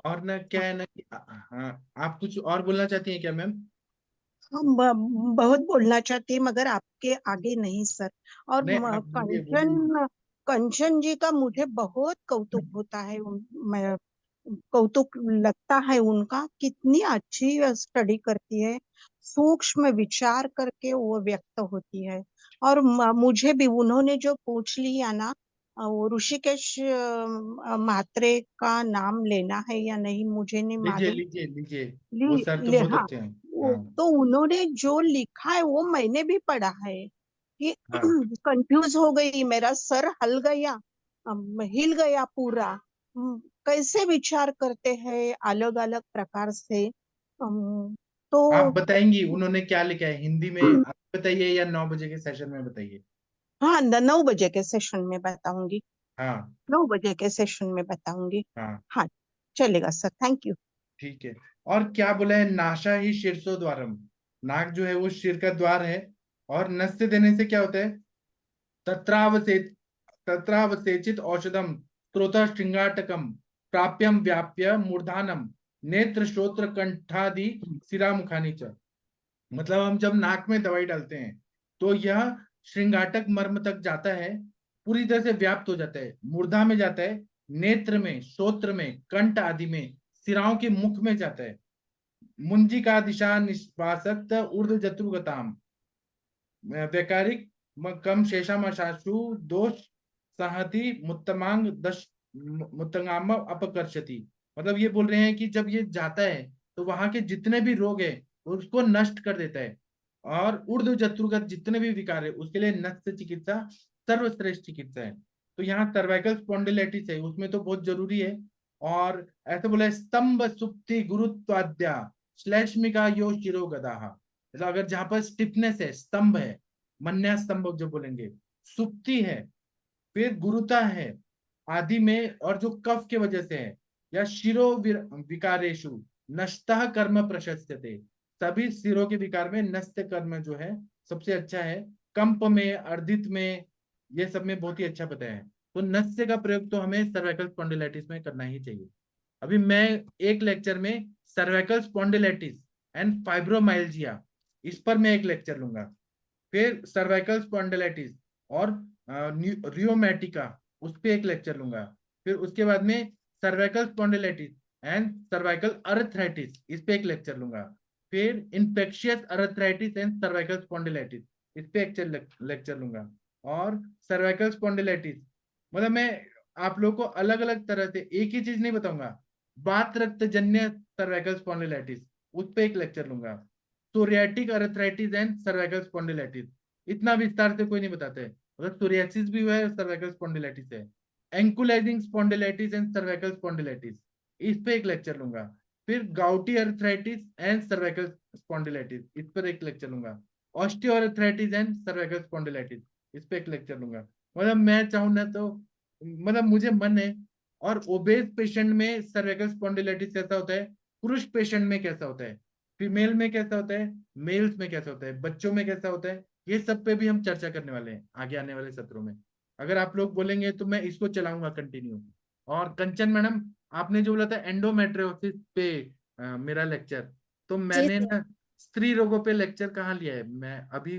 और ना क्या है ना कि हाँ, आप कुछ और बोलना चाहती हैं क्या मैम? हम बहुत बोलना चाहती मगर आपके आगे नहीं सर। और नहीं, आप बोलिए बोलिए। कंचन, कंचन जी का मुझे बहुत कौतुक होता है। मैं कौतुक लगता है उनका, कितनी अच्छी स्टडी करती है, सूक्ष्म विचार करके वो व्यक्त होती है। और मुझे भी उन्होंने जो पूछ लिया ना, वो ऋषिकेश म्हात्रे का नाम लेना है या नहीं मुझे नहीं लीजिए मालूम। लीजिए लीजिए, वो ली, सर तो ले बहुत हाँ। अच्छे हैं। हाँ तो उन्होंने जो लिखा है वो मैंने भी पढ़ा है कि हाँ। कंफ्यूज हो गई, मेरा सर हल गया, हिल गया पूरा। कैसे विचार करते हैं अलग अलग प्रकार से। आप तो बताएंगी उन्होंने क्या लिखा है हिंदी में? आप बताइए या 9 बजे के सेशन में बताइए। हाँ, 9 बजे के सेशन में बताऊंगी। हाँ 9 बजे के सेशन में बताऊंगी। हाँ, हाँ, चलेगा सर, थैंक यू। ठीक है। और क्या बोला है, नाशा ही शीर्षो द्वारम, नाक जो है वो शीर का द्वार है। और नस्य देने से क्या होता है? तत्रावसे तत्रावसेचित औषधम स्त्रोत श्रृंगाटकम प्राप्यम व्याप्य मूर्धानम नेत्र श्रोत्र कंठादि सिरा मुखानी च। मतलब हम जब नाक में दवाई डालते हैं तो यह श्रृंगाटक मर्म तक जाता है, पूरी तरह से व्याप्त हो जाता है, मूर्धा में जाता है, नेत्र में, श्रोत्र में, कंठ आदि में, सिराओं के मुख में जाता है। मुंजी का दिशा निश्वासक्त ऊर्ध्व जत्रुगताम वैकारिक कम शेषामशाशु दोष सहति मुत्तमांग दश मुत्तंगाम अपकर्षति। मतलब ये बोल रहे हैं कि जब ये जाता है तो वहां के जितने भी रोग है उसको नष्ट कर देता है। और ऊर्ध्व जत्रुगत जितने भी विकार है उसके लिए नस्य चिकित्सा सर्वश्रेष्ठ चिकित्सा है। तो यहाँ सर्वाइकल स्पॉन्डिलाइटिस है उसमें तो बहुत जरूरी है। और ऐसे बोला है, स्तंभ सुप्ति गुरुत्वाद्या श्लेष्मिका यो शिरो गदाहा। मतलब अगर जहां पर स्टिफनेस है, स्तंभ है, मन्या स्तंभ जो बोलेंगे, सुप्ति है, फिर गुरुता है आदि में, और जो कफ के वजह से है, या शिरो विकारेशु नष्टः कर्म प्रशस्यते, सभी सिरों के विकार में नष्ट कर्म जो है सबसे अच्छा है। कंप में, अर्धित में, ये सब में बहुत ही अच्छा बताया है। तो नस्य का प्रयोग तो हमें सर्वाइकल स्पॉन्डिलाइटिस में करना ही चाहिए। अभी मैं एक लेक्चर में सर्वाइकल स्पॉन्डिलाइटिस एंड फाइब्रोमाइल्जिया, इस पर मैं एक लेक्चर लूंगा। फिर सर्वाइकल स्पॉन्डिलाइटिस और रियोमैटिका, उस पे एक लेक्चर लूंगा। फिर उसके बाद में cervical spondylitis and cervical arthritis, इस पे एक लेक्चर लूंगा। फिर infectious arthritis and cervical spondylitis, इस पे एक लेक्चर लूंगा। और सर्वाइकल स्पॉन्डिलाइटिस मतलब मैं आप लोग को अलग अलग तरह से एक ही चीज नहीं बताऊंगा। बात रक्त जन्य सर्वाइकल स्पॉन्डिलाइटिस, उस पे एक लेक्चर लूंगा। Psoriatic arthritis and cervical spondylitis, इतना विस्तार से कोई नहीं बताते हैं। मतलब सोरियासिस भी हुआ है, सर्वाइकल स्पॉन्डिलाइटिस है। Ankylosing spondylitis and cervical spondylitis, इस पे एक लेक्चर लूंगा। फिर gouty arthritis and cervical spondylitis, इस पर एक लेक्चर लूंगा। ऑस्टियोआर्थराइटिस एंड सर्वाइकल स्पॉन्डिलाइटिस, इस पे एक लेक्चर लूंगा। मतलब मैं चाहूँ ना तो मतलब मुझे मन है। और ओबेस पेशेंट में सर्वाइकल स्पॉन्डिलाइटिस कैसा होता है, पुरुष पेशेंट में कैसा होता है, फीमेल में कैसा होता है, मेल्स में कैसा होता है, बच्चों में कैसा होता है, ये सब पे भी हम चर्चा करने वाले हैं आगे आने वाले सत्रों में। अगर आप लोग बोलेंगे तो मैं इसको चलाऊंगा कंटिन्यू। और कंचन मैडम, आपने जो बोला था एंडोमेट्रियोसिस पे मेरा लेक्चर, तो जी मैंने सर। ना स्त्री रोगों पे लेक्चर कहाँ लिया है। मैं अभी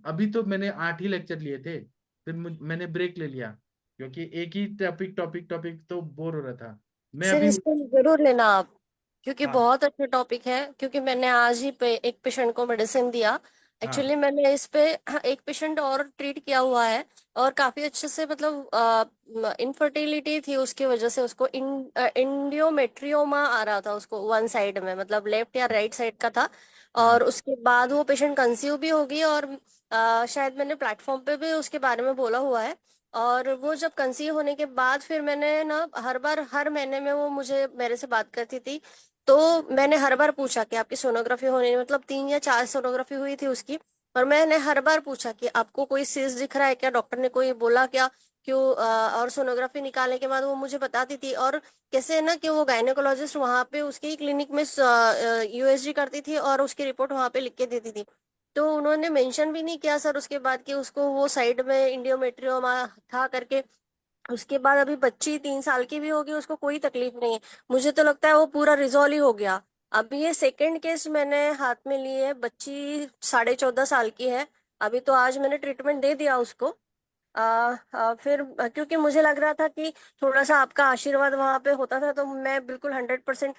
अभी तो मैंने 8 ही लेक्चर लिए थे, फिर मैंने ब्रेक ले लिया क्योंकि एक ही टॉपिक टॉपिक टॉपिक तो बोर हो रहा था। मैं सर अभी इसको जरूर लेना आप, क्योंकि हाँ बहुत अच्छा टॉपिक है। क्योंकि मैंने आज ही पे एक पेशेंट को मेडिसिन दिया। हाँ एक्चुअली मैंने इस पे एक पेशेंट और ट्रीट किया हुआ है, और काफी अच्छे से मतलब इनफर्टिलिटी थी, उसकी वजह से उसको इंडियोमेट्रियोमा आ रहा था उसको वन साइड में, मतलब लेफ्ट या राइट साइड का था। हाँ और उसके बाद वो पेशेंट कंसीव भी होगी, और शायद मैंने प्लेटफॉर्म पे भी उसके बारे में बोला हुआ है। और वो जब कंसीव होने के बाद फिर मैंने ना हर बार, हर महीने में वो मुझे मेरे से बात करती थी। तो मैंने हर बार पूछा कि आपकी सोनोग्राफी होने, मतलब 3 या 4 सोनोग्राफी हुई थी उसकी। और मैंने हर बार पूछा कि आपको कोई सिस्ट दिख रहा है क्या, डॉक्टर ने कोई बोला क्या, क्यों और सोनोग्राफी निकालने के बाद वो मुझे बताती थी। और कैसे ना कि वो गायनेकोलॉजिस्ट वहां पे उसके ही क्लिनिक में यूएसजी करती थी, और उसकी रिपोर्ट वहां पे लिख के देती थी। तो उन्होंने मेंशन भी नहीं किया सर उसके बाद कि उसको वो साइड में इंडियोमेट्रियोमा था करके। उसके बाद अभी बच्ची 3 साल की भी होगी, उसको कोई तकलीफ नहीं है। मुझे तो लगता है वो पूरा रिजॉल्व ही हो गया। अभी ये सेकंड केस मैंने हाथ में ली है, बच्ची 14.5 साल की है। अभी तो आज मैंने ट्रीटमेंट दे दिया उसको। फिर क्योंकि मुझे लग रहा था कि थोड़ा सा आपका आशीर्वाद वहां पे होता था तो मैं बिल्कुल 100%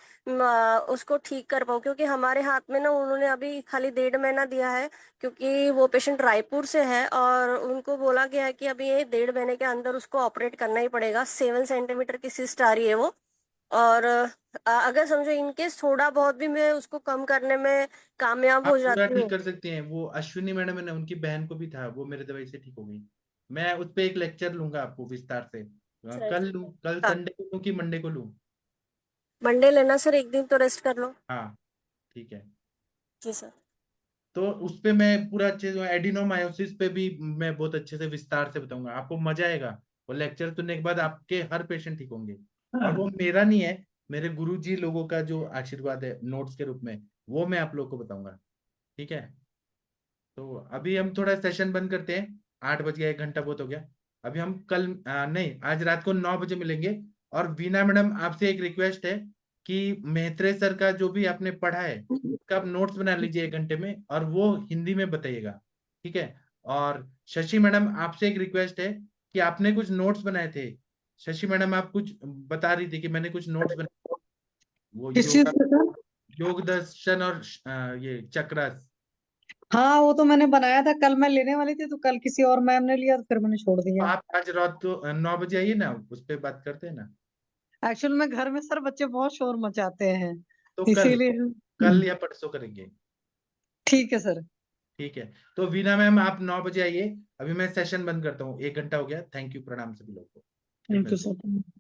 उसको ठीक कर पाऊँ, क्योंकि हमारे हाथ में ना उन्होंने अभी खाली 1.5 महीना दिया है। क्योंकि वो पेशेंट रायपुर से है, और उनको बोला गया है कि अभी ये 1.5 महीने के अंदर उसको ऑपरेट करना ही पड़ेगा। 7 सेंटीमीटर की सिस्ट आ रही है वो। और अगर समझो इनकेस थोड़ा बहुत भी मैं उसको कम करने में कामयाब आप हो पूरा जाती ठीक हूँ। कर सकते हैं। वो अश्विनी मैडम है ना, उनकी बहन को भी था, वो मेरे दवाई से ठीक हो गई। मैं उस पे एक लेक्चर लूंगा आपको विस्तार से। सर कल जी। लूँ, कल हाँ, संडे को लूँ कि मंडे को लूँ? मंडे लेना सर, एक दिन तो रेस्ट कर लो। हाँ ठीक है। जी सर। तो उस पे मैं पूरा अच्छे से एडिनोमायोसिस पे भी मैं बहुत अच्छे से विस्तार से बताऊंगा, आपको मजा आएगा। वो लेक्चर सुनने के बाद आपके हर पेशेंट ठीक होंगे। और वो मेरा नहीं है, मेरे गुरुजी लोगों का जो आशीर्वाद है नोट्स के रूप में, वो मैं आप लोग को बताऊंगा। ठीक है। तो अभी हम थोड़ा सेशन बंद करते हैं, 8 बज गया, 1 घंटा बहुत हो गया। अभी हम कल नहीं, आज रात को 9 बजे मिलेंगे। और वीना मैडम, आपसे एक रिक्वेस्ट है कि मेहत्रे सर का जो भी आपने पढ़ा है उसका आप नोट्स बना लीजिए 1 घंटे में, और वो हिंदी में बताइएगा। ठीक है। और शशि मैडम, आपसे एक रिक्वेस्ट है कि आपने कुछ नोट्स बनाए थे। शशि मैडम, आप कुछ बता रही थी कि मैंने कुछ नोट्स बनाए, वो किस चीज योगा, का सर? योग दर्शन और ये चक्रास। हाँ, वो तो मैंने बनाया था, कल मैं लेने वाली थी तो कल किसी और मैम ने लिया तो फिर मैंने छोड़ तो दिया। आप आज रात को 9 बजे आइए ना, उस पर बात करते हैं ना। एक्चुअल में घर में सर बच्चे बहुत शोर मचाते हैं, तो कल, इसीलिए। कल या परसों करेंगे। ठीक है सर। ठीक है। तो वीना मैम, आप 9 बजे आइए। अभी मैं सेशन बंद करता हूँ, 1 घंटा हो गया। थैंक यू, प्रणाम सभी लोगों को। फिर थैंक यू मिलते हैं। सर।